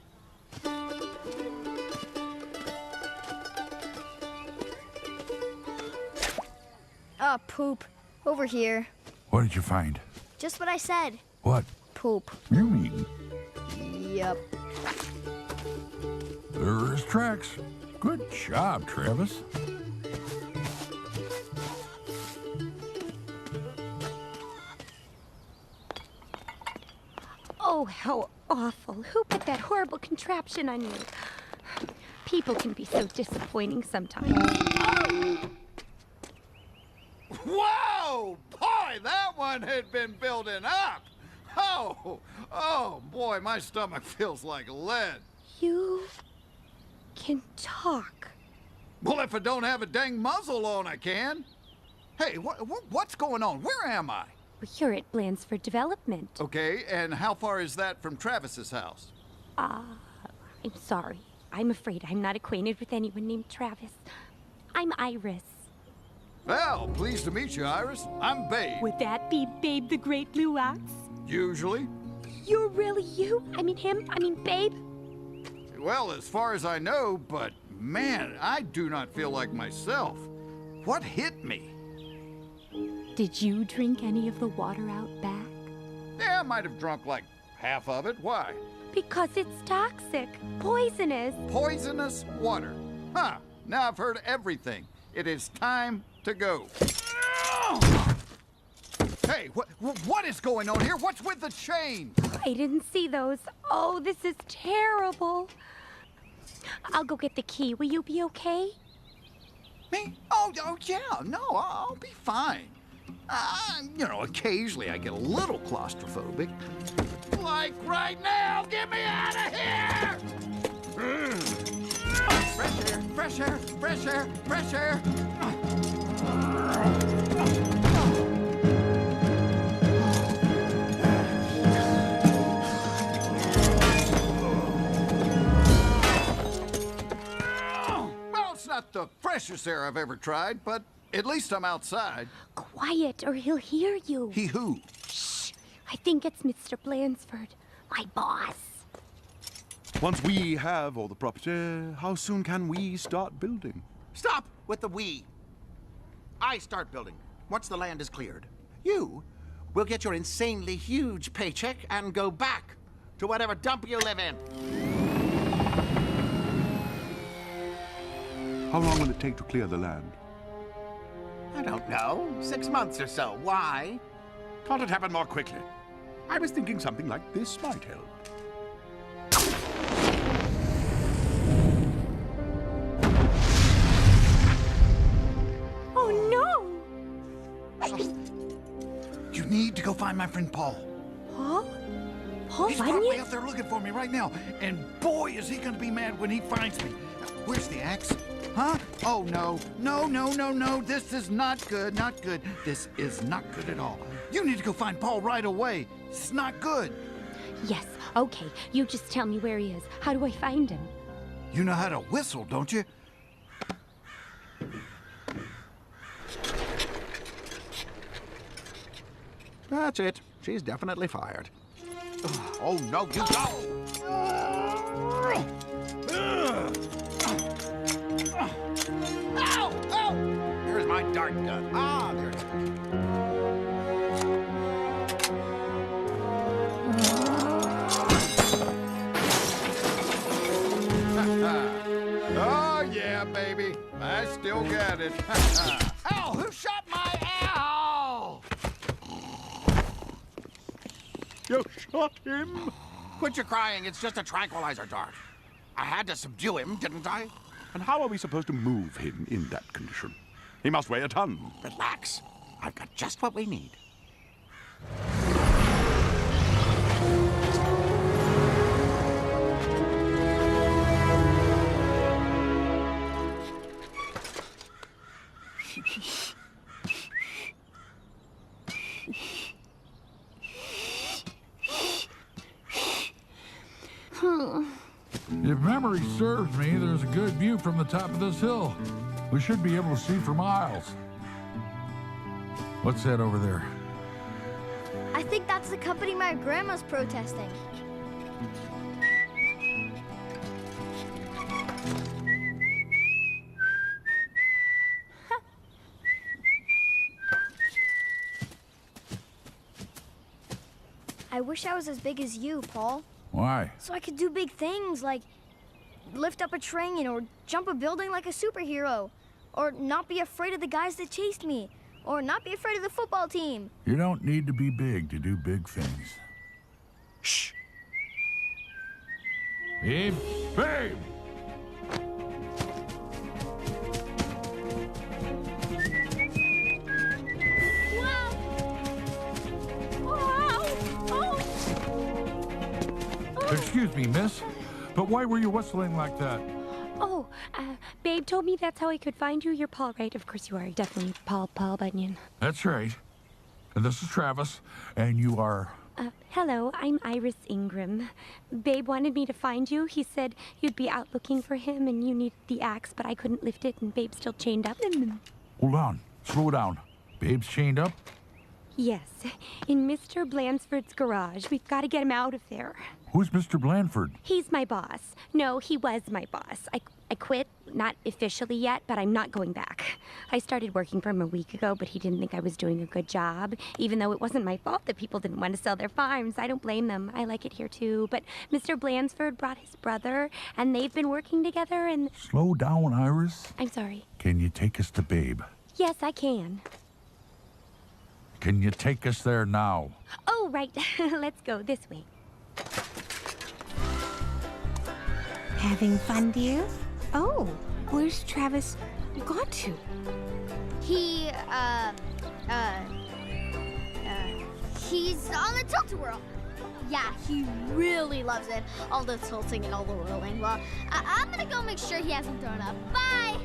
Speaker 1: Ah, poop. Over here.
Speaker 15: What did you find?
Speaker 1: Just what I said.
Speaker 15: What?
Speaker 1: Poop.
Speaker 15: You mean?
Speaker 1: Yep.
Speaker 15: There's tracks. Good job, Travis.
Speaker 6: Oh, how awful. Who put that horrible contraption on you? People can be so disappointing sometimes.
Speaker 14: Whoa! Boy, that one had been building up. Oh, boy, my stomach feels like lead.
Speaker 6: You can talk.
Speaker 14: Well, if I don't have a dang muzzle on, I can. Hey, what's going on? Where am I?
Speaker 6: Well, you're at Blansford Development.
Speaker 14: Okay, and how far is that from Travis's house?
Speaker 6: I'm sorry. I'm afraid I'm not acquainted with anyone named Travis. I'm Iris.
Speaker 14: Well, pleased to meet you, Iris. I'm Babe.
Speaker 6: Would that be Babe the Great Blue Ox?
Speaker 14: Usually.
Speaker 6: You're really you? I mean him? I mean Babe?
Speaker 14: Well, as far as I know, but man, I do not feel like myself. What hit me?
Speaker 6: Did you drink any of the water out back?
Speaker 14: Yeah, I might have drunk like half of it. Why?
Speaker 6: Because it's toxic. Poisonous.
Speaker 14: Poisonous water. Huh. Now I've heard everything. It is time to go. Hey, what is going on here? What's with the chain?
Speaker 6: I didn't see those. Oh, this is terrible. I'll go get the key. Will you be okay?
Speaker 14: Me? Oh yeah. No, I'll be fine. Occasionally I get a little claustrophobic. Like right now, get me out of here! Fresh air, fresh air, fresh air, fresh air. not the freshest air I've ever tried, but at least I'm outside.
Speaker 6: Quiet, or he'll hear you.
Speaker 14: He who?
Speaker 6: Shh. I think it's Mr. Blansford, my boss.
Speaker 10: Once we have all the property, how soon can we start building?
Speaker 5: Stop with the we. I start building once the land is cleared. You will get your insanely huge paycheck and go back to whatever dump you live in.
Speaker 10: How long will it take to clear the land?
Speaker 5: I don't know. 6 months or so. Why?
Speaker 10: Can't it happen more quickly? I was thinking something like this might help.
Speaker 6: Oh, no!
Speaker 14: You need to go find my friend Paul.
Speaker 6: Paul? Paul
Speaker 14: He's probably
Speaker 6: Bunyan?
Speaker 14: out there looking for me right now. And boy, is he going to be mad when he finds me. Where's the axe? Huh? Oh, no. No, no, no, no. This is not good. Not good. This is not good at all. You need to go find Paul right away. It's not good.
Speaker 6: Yes, okay. You just tell me where he is. How do I find him?
Speaker 14: You know how to whistle, don't you?
Speaker 5: That's it. She's definitely fired. Oh, no, you don't! Ow! Ow! Here's my dart gun. Ah, there's it.
Speaker 14: Oh, yeah, baby. I still got it. Ow! Who shot my owl?
Speaker 5: You shot him? Quit your crying. It's just a tranquilizer dart. I had to subdue him, didn't I?
Speaker 10: And how are we supposed to move him in that condition? He must weigh a ton.
Speaker 5: Relax. I've got just what we need.
Speaker 15: If memory serves me, there's a good view from the top of this hill. We should be able to see for miles. What's that over there?
Speaker 1: I think that's the company my grandma's protesting. I wish I was as big as you, Paul.
Speaker 15: Why?
Speaker 1: So I could do big things like lift up a train or jump a building like a superhero. Or not be afraid of the guys that chased me. Or not be afraid of the football team.
Speaker 15: You don't need to be big to do big things.
Speaker 5: Shh.
Speaker 15: Babe? Babe! Excuse me, miss, but why were you whistling like that?
Speaker 6: Oh, Babe told me that's how I could find you. You're Paul, right? Of course you are. Definitely Paul Bunyan.
Speaker 15: That's right. And this is Travis, and you are...
Speaker 6: Hello, I'm Iris Ingram. Babe wanted me to find you. He said you'd be out looking for him and you needed the axe, but I couldn't lift it and Babe's still chained up.
Speaker 15: Hold on. Slow down. Babe's chained up?
Speaker 6: Yes, in Mr. Blansford's garage. We've got to get him out of there.
Speaker 15: Who's Mr. Blandford?
Speaker 6: He's my boss. No, he was my boss. I quit, not officially yet, but I'm not going back. I started working for him a week ago, but he didn't think I was doing a good job, even though it wasn't my fault that people didn't want to sell their farms. I don't blame them. I like it here too. But Mr. Blansford brought his brother, and they've been working together, and...
Speaker 15: Slow down, Iris.
Speaker 6: I'm sorry.
Speaker 15: Can you take us to Babe?
Speaker 6: Yes, I can.
Speaker 15: Can you take us there now?
Speaker 6: Oh, right. Let's go this way.
Speaker 3: Having fun, dear? Oh, where's Travis gone to?
Speaker 2: He's on the tilt-a-whirl. Yeah, he really loves it. All the tilting and all the whirling. Well, I'm gonna go make sure he hasn't thrown up. Bye!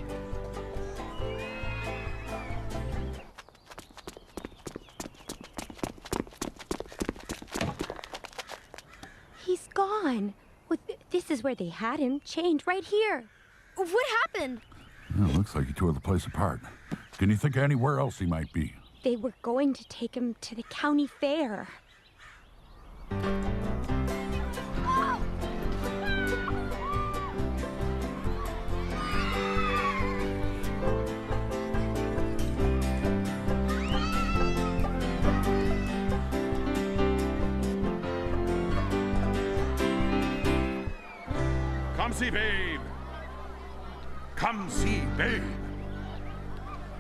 Speaker 6: He's gone. Well, this is where they had him, chained right here.
Speaker 1: What happened?
Speaker 15: Oh, Looks like he tore the place apart. Can you think of anywhere else he might be?
Speaker 6: They were going to take him to the county fair.
Speaker 10: Come see Babe. Come see Babe.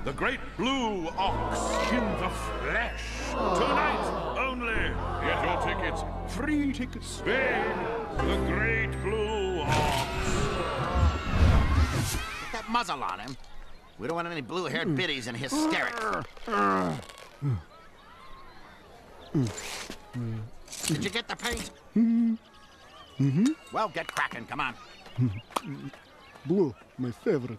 Speaker 10: The great blue ox in the flesh. Tonight only. Get your tickets. Free tickets. Babe, the great blue ox.
Speaker 5: Put that muzzle on him. We don't want any blue-haired biddies in hysterics. Did you get the paint?
Speaker 12: Mm-hmm.
Speaker 5: Well, get cracking. Come on.
Speaker 12: Blue, my favorite.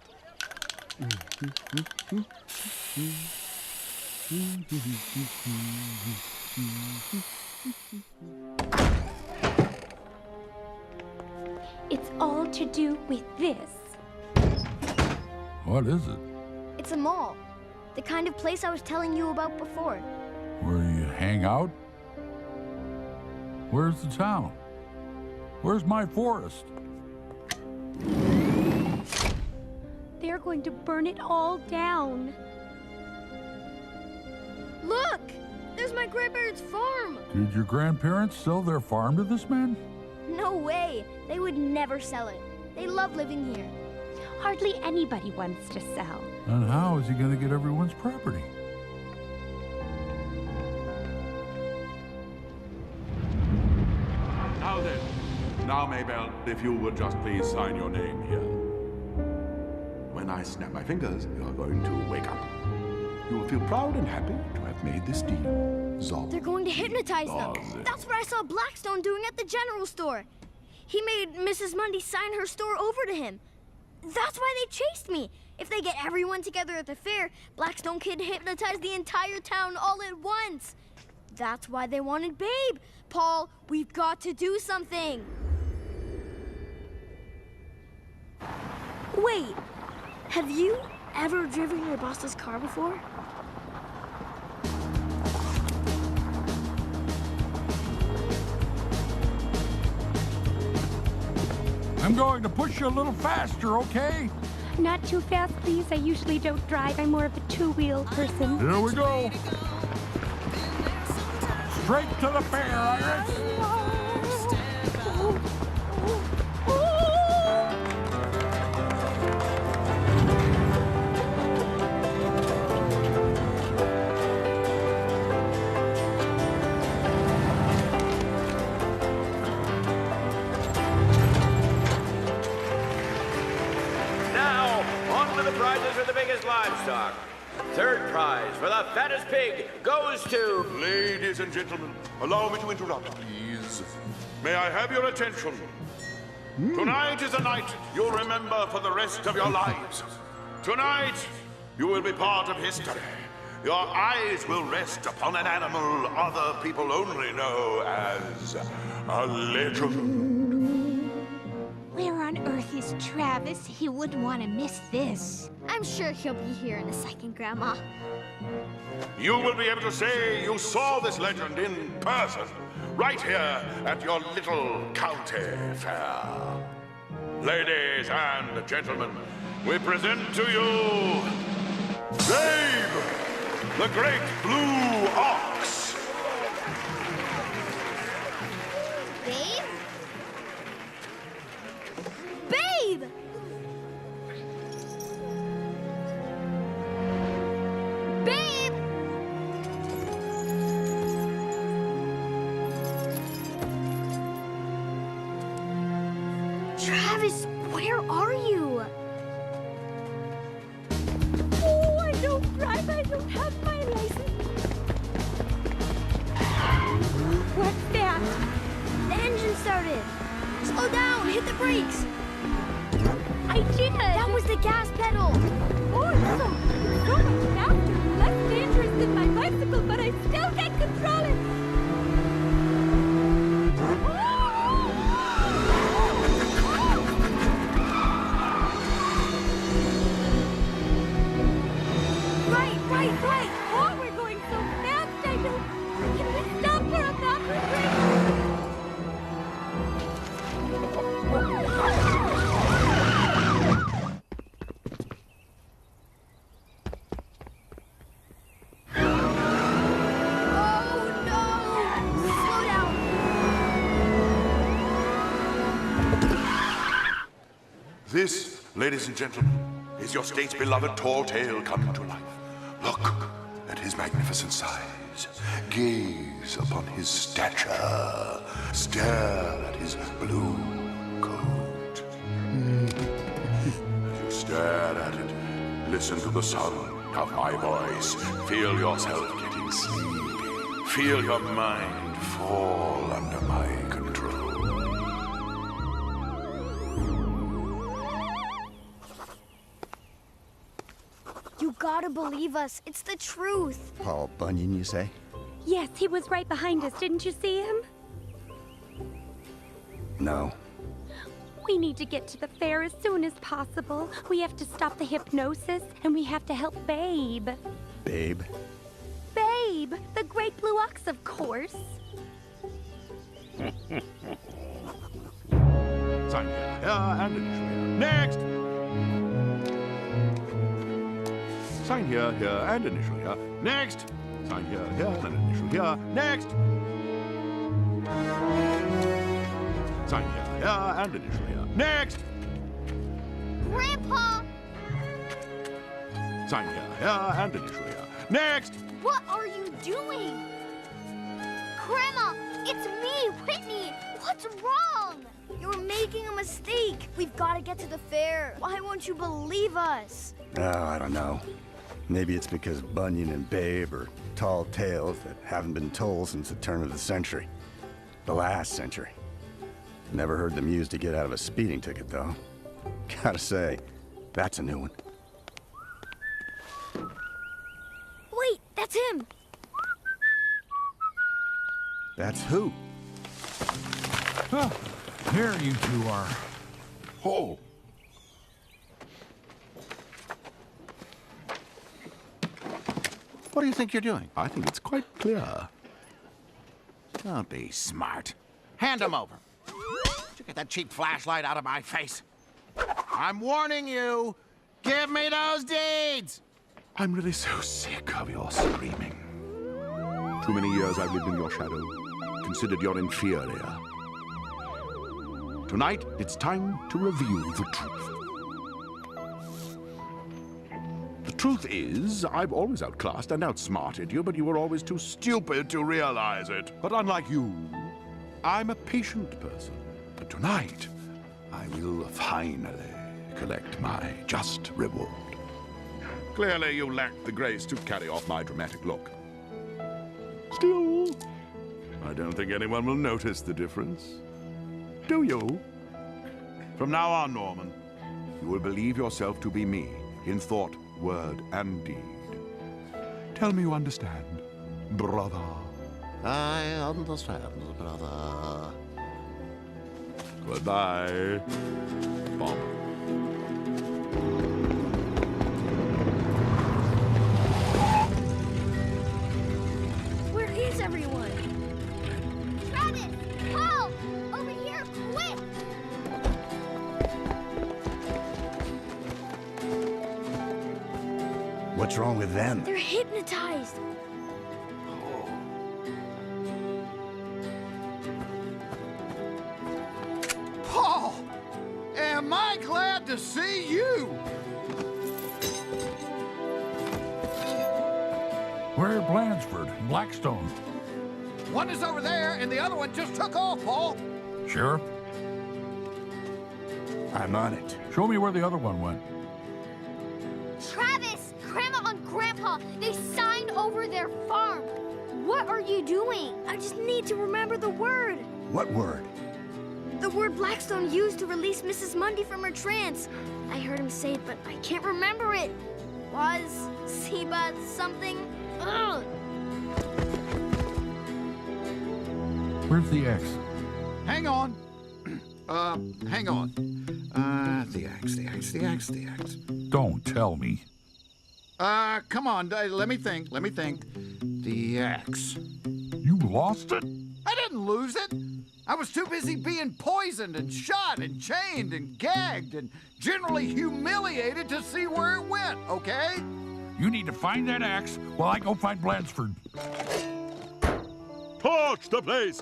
Speaker 6: It's all to do with this.
Speaker 15: What is it?
Speaker 1: It's a mall. The kind of place I was telling you about before.
Speaker 15: Where you hang out? Where's the town? Where's my forest?
Speaker 6: They're going to burn it all down.
Speaker 1: Look! There's my grandparents' farm!
Speaker 15: Did your grandparents sell their farm to this man?
Speaker 1: No way! They would never sell it. They love living here.
Speaker 6: Hardly anybody wants to sell.
Speaker 15: And how is he going to get everyone's property?
Speaker 10: Now then. Now, Maybelle, if you would just please sign your name here. When I snap my fingers, you're going to wake up. You will feel proud and happy to have made this deal. Zol.
Speaker 1: They're going to hypnotize them. That's what I saw Blackstone doing at the general store. He made Mrs. Mundy sign her store over to him. That's why they chased me. If they get everyone together at the fair, Blackstone can hypnotize the entire town all at once. That's why they wanted Babe. Paul, we've got to do something. Wait, have you ever driven your boss's car before?
Speaker 15: I'm going to push you a little faster, okay?
Speaker 6: Not too fast, please. I usually don't drive. I'm more of a two-wheel person.
Speaker 15: Here we go. Straight to the fair, Iris.
Speaker 11: Now, on with the prizes for the biggest livestock. Third prize for the fattest pig goes to...
Speaker 10: Ladies and gentlemen, allow me to interrupt, please. May I have your attention? Tonight is a night you'll remember for the rest of your lives. Tonight, you will be part of history. Your eyes will rest upon an animal other people only know as a legend.
Speaker 2: Where on earth is Travis? He wouldn't want to miss this. I'm sure he'll be here in a second, Grandma.
Speaker 10: You will be able to say you saw this legend in person, right here at your little county fair. Ladies and gentlemen, we present to you Babe, the great blue ox.
Speaker 1: Babe? Babe! Babe! Travis, where are you?
Speaker 6: Oh, I don't drive. I don't have my license. What's that?
Speaker 1: The engine started. Slow down, hit the brakes.
Speaker 6: I did.
Speaker 1: That was the gas pedal.
Speaker 6: Oh, it's so much faster, less dangerous than my bicycle, but I still can't control it.
Speaker 7: This, ladies and gentlemen, is your state's beloved tall tale coming to life. Look at his magnificent size. Gaze upon his stature. Stare at his blue coat. As you stare at it, listen to the sound of my voice. Feel yourself getting sleepy. Feel your mind fall under my control.
Speaker 1: You gotta believe us. It's the truth.
Speaker 13: Paul Bunyan, you say?
Speaker 6: Yes, he was right behind us. Didn't you see him?
Speaker 13: No.
Speaker 6: We need to get to the fair as soon as possible. We have to stop the hypnosis, and we have to help Babe.
Speaker 13: Babe?
Speaker 6: Babe! The great blue ox, of course.
Speaker 10: Sign here, and initial here. Next! Sign here, and initial here. Next! Sign here, and initial here. Next! Sign here, and initial here. Next!
Speaker 2: Grandpa!
Speaker 10: Sign here, and initial here. Next!
Speaker 2: What are you doing? Grandma, it's me, Whitney. What's wrong?
Speaker 1: You're making a mistake. We've gotta get to the fair. Why won't you believe us?
Speaker 13: Oh, I don't know. Maybe it's because Bunyan and Babe are tall tales that haven't been told since the turn of the century. The last century. Never heard them used to get out of a speeding ticket, though. Gotta say, that's a new one.
Speaker 1: Wait, that's him.
Speaker 13: That's who?
Speaker 15: Huh. Here you two are.
Speaker 10: Oh.
Speaker 5: What do you think you're doing?
Speaker 10: I think it's quite clear.
Speaker 5: Don't be smart. Hand him over. Did you get that cheap flashlight out of my face? I'm warning you. Give me those deeds!
Speaker 10: I'm really so sick of your screaming. Too many years I've lived in your shadow, considered your inferior. Tonight, it's time to reveal the truth. The truth is, I've always outclassed and outsmarted you, but you were always too stupid to realize it. But unlike you, I'm a patient person. But tonight, I will finally collect my just reward. Clearly, you lack the grace to carry off my dramatic look. Still, I don't think anyone will notice the difference. Do you? From now on, Norman, you will believe yourself to be me in thought, word, and deed. Tell me you understand, brother.
Speaker 5: I understand, brother.
Speaker 10: Goodbye, Bob.
Speaker 1: Where is everyone?
Speaker 2: Travis! Paul! Over here, quick!
Speaker 13: What's wrong with them?
Speaker 1: They're hypnotized.
Speaker 14: Paul! Am I glad to see you?
Speaker 15: Where are Blanchford and Blackstone?
Speaker 14: One is over there, and the other one just took off, Paul.
Speaker 15: Sheriff?
Speaker 13: I'm on it.
Speaker 15: Show me where the other one went.
Speaker 2: Travis! Grandma and Grandpa, they signed over their farm. What are you doing?
Speaker 1: I just need to remember the word.
Speaker 13: What word?
Speaker 1: The word Blackstone used to release Mrs. Mundy from her trance. I heard him say it, but I can't remember it. Was, Seba, something? Ugh.
Speaker 15: Where's the X?
Speaker 14: Hang on. Hang on. The axe.
Speaker 15: Don't tell me.
Speaker 14: Come on, let me think. The axe.
Speaker 15: You lost it?
Speaker 14: I didn't lose it. I was too busy being poisoned and shot and chained and gagged and generally humiliated to see where it went, okay?
Speaker 15: You need to find that axe while I go find Blanchford.
Speaker 10: Torch the place!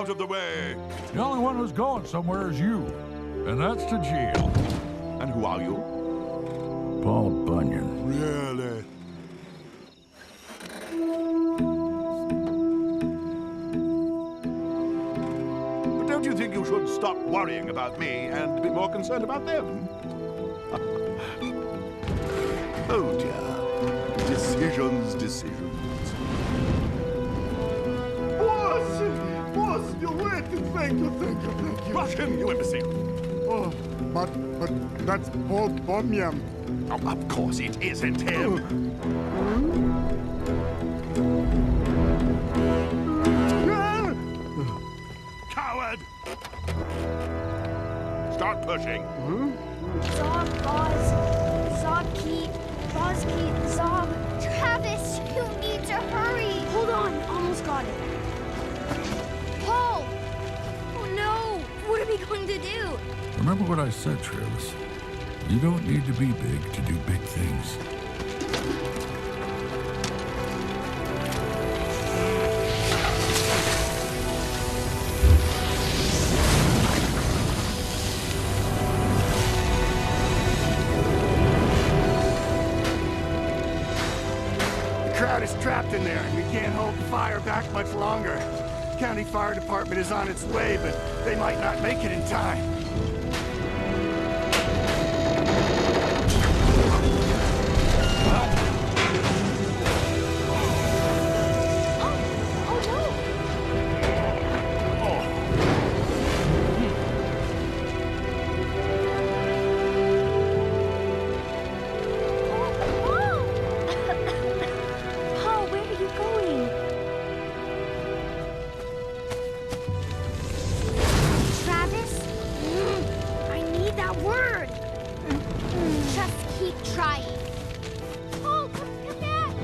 Speaker 10: out of the way.
Speaker 15: The only one who's going somewhere is you, and that's to jail.
Speaker 10: And who are you?
Speaker 15: Paul Bunyan.
Speaker 10: Really? But don't you think you should stop worrying about me and be more concerned about them? Oh dear. Decisions.
Speaker 8: Boss, you wait. Thank you.
Speaker 10: Rush him, you imbecile.
Speaker 12: Oh, but that's Paul Bunyan.
Speaker 10: Oh, of course it isn't him. Coward! Start pushing.
Speaker 1: Zob, Boz, Zobkeep, Bozkeep, Zob.
Speaker 2: Travis, you need to hurry.
Speaker 1: Hold on, almost got it. Paul! Oh no! What are we going to do?
Speaker 15: Remember what I said, Travis. You don't need to be big to do big things.
Speaker 13: The crowd is trapped in there, and we can't hold the fire back much longer. County Fire Department is on its way, but they might not make it in time.
Speaker 6: Paul, where are you going?
Speaker 2: Travis, I need that word. Just keep trying. Oh, come back.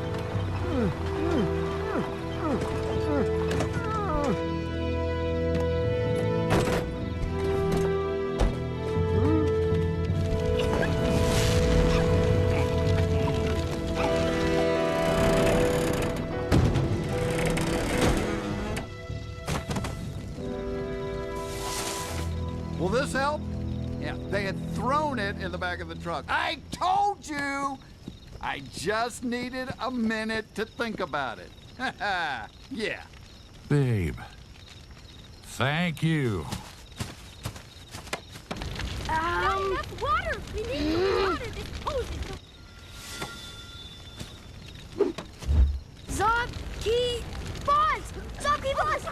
Speaker 14: Will this help? Yeah, they had thrown it in the back of the truck. I told you! I just needed a minute to think about it. Yeah.
Speaker 15: Babe. Thank you.
Speaker 2: Not enough water. We need more water. This hose is
Speaker 1: Zobkeep, Boz! Zobkeep, Boz!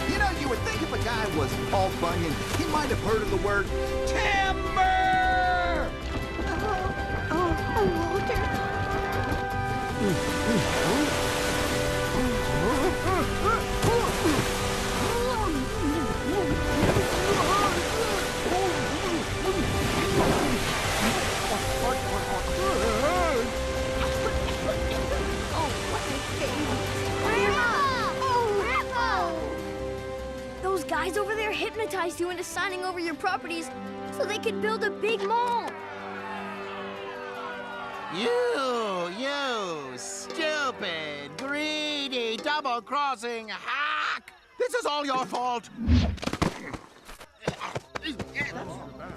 Speaker 14: You know, you would think if a guy was Paul Bunyan, he might have heard of the word timber!
Speaker 1: Those guys over there hypnotized you into signing over your properties so they could build a big mall.
Speaker 5: You stupid, greedy, double-crossing hack! This is all your fault.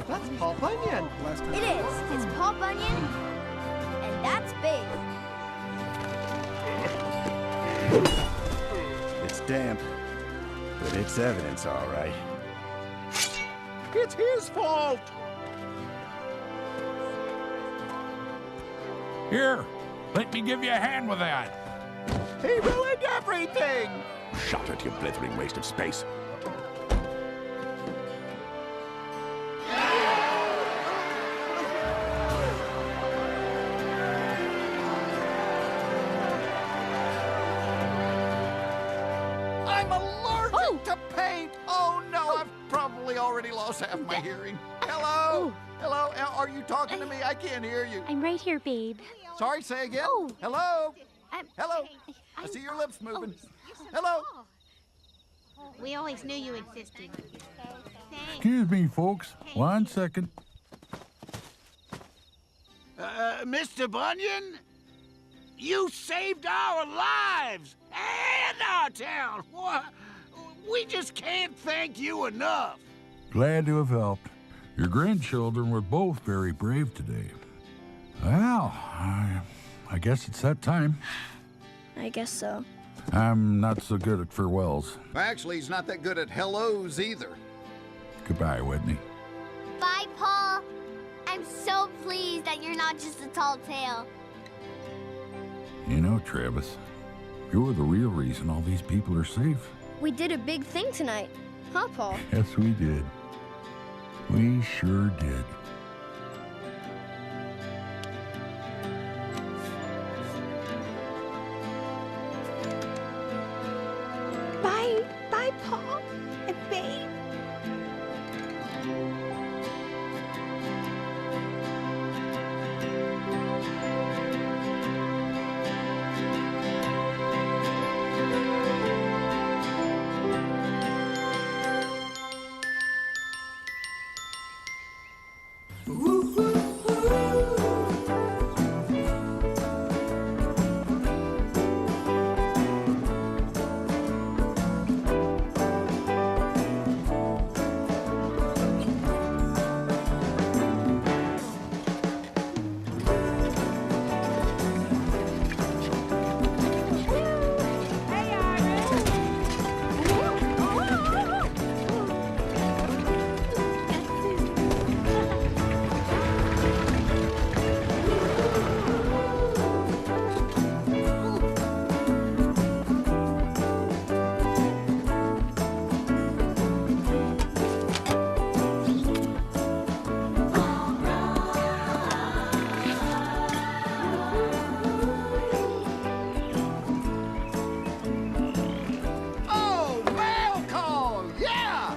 Speaker 19: That's Paul Bunyan.
Speaker 1: It is. It's Paul Bunyan, and that's big.
Speaker 13: It's damp, but it's evidence, all right.
Speaker 5: It's his fault.
Speaker 15: Here, let me give you a hand with that.
Speaker 5: He ruined everything.
Speaker 10: Shut it, you blithering waste of space.
Speaker 14: I'm allergic to paint! Oh no, I've probably already lost half my hearing. Hello? Hello? Are you talking to me? I can't hear you.
Speaker 6: I'm right here, babe.
Speaker 14: Sorry, say again? Hello? Hello? I see your lips moving. Hello?
Speaker 3: We always knew you existed.
Speaker 15: Excuse me, folks. 1 second.
Speaker 4: Mr. Bunyan, you saved our lives and our town. We just can't thank you enough.
Speaker 15: Glad to have helped. Your grandchildren were both very brave today. Well, I guess it's that time.
Speaker 1: I guess so.
Speaker 15: I'm not so good at farewells.
Speaker 14: Actually, he's not that good at hellos either.
Speaker 15: Goodbye, Whitney.
Speaker 2: Bye, Paul. I'm so pleased that you're not just a tall tale.
Speaker 15: You know, Travis, you're the real reason all these people are safe.
Speaker 1: We did a big thing tonight, huh, Paul?
Speaker 15: Yes, we did. We sure did.
Speaker 6: Bye. Bye, Paul and Babe.
Speaker 14: Oh, mail call! Yeah!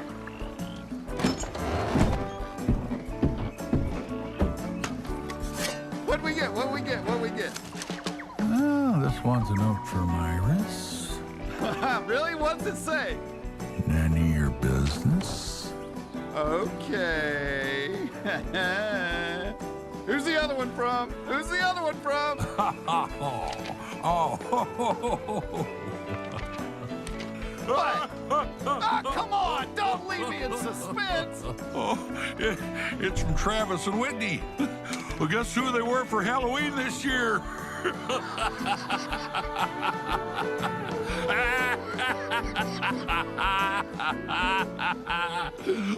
Speaker 14: What'd we get? What'd we get? What'd we get?
Speaker 15: Oh, this one's a note from Iris.
Speaker 14: Really? What's it say?
Speaker 15: None of your business.
Speaker 14: Okay. Who's the other one from? Who's the other one from? What? Come on! Don't leave me in suspense!
Speaker 15: It's from Travis and Whitney. Well, guess who they were for Halloween this year?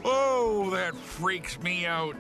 Speaker 15: Oh, that freaks me out.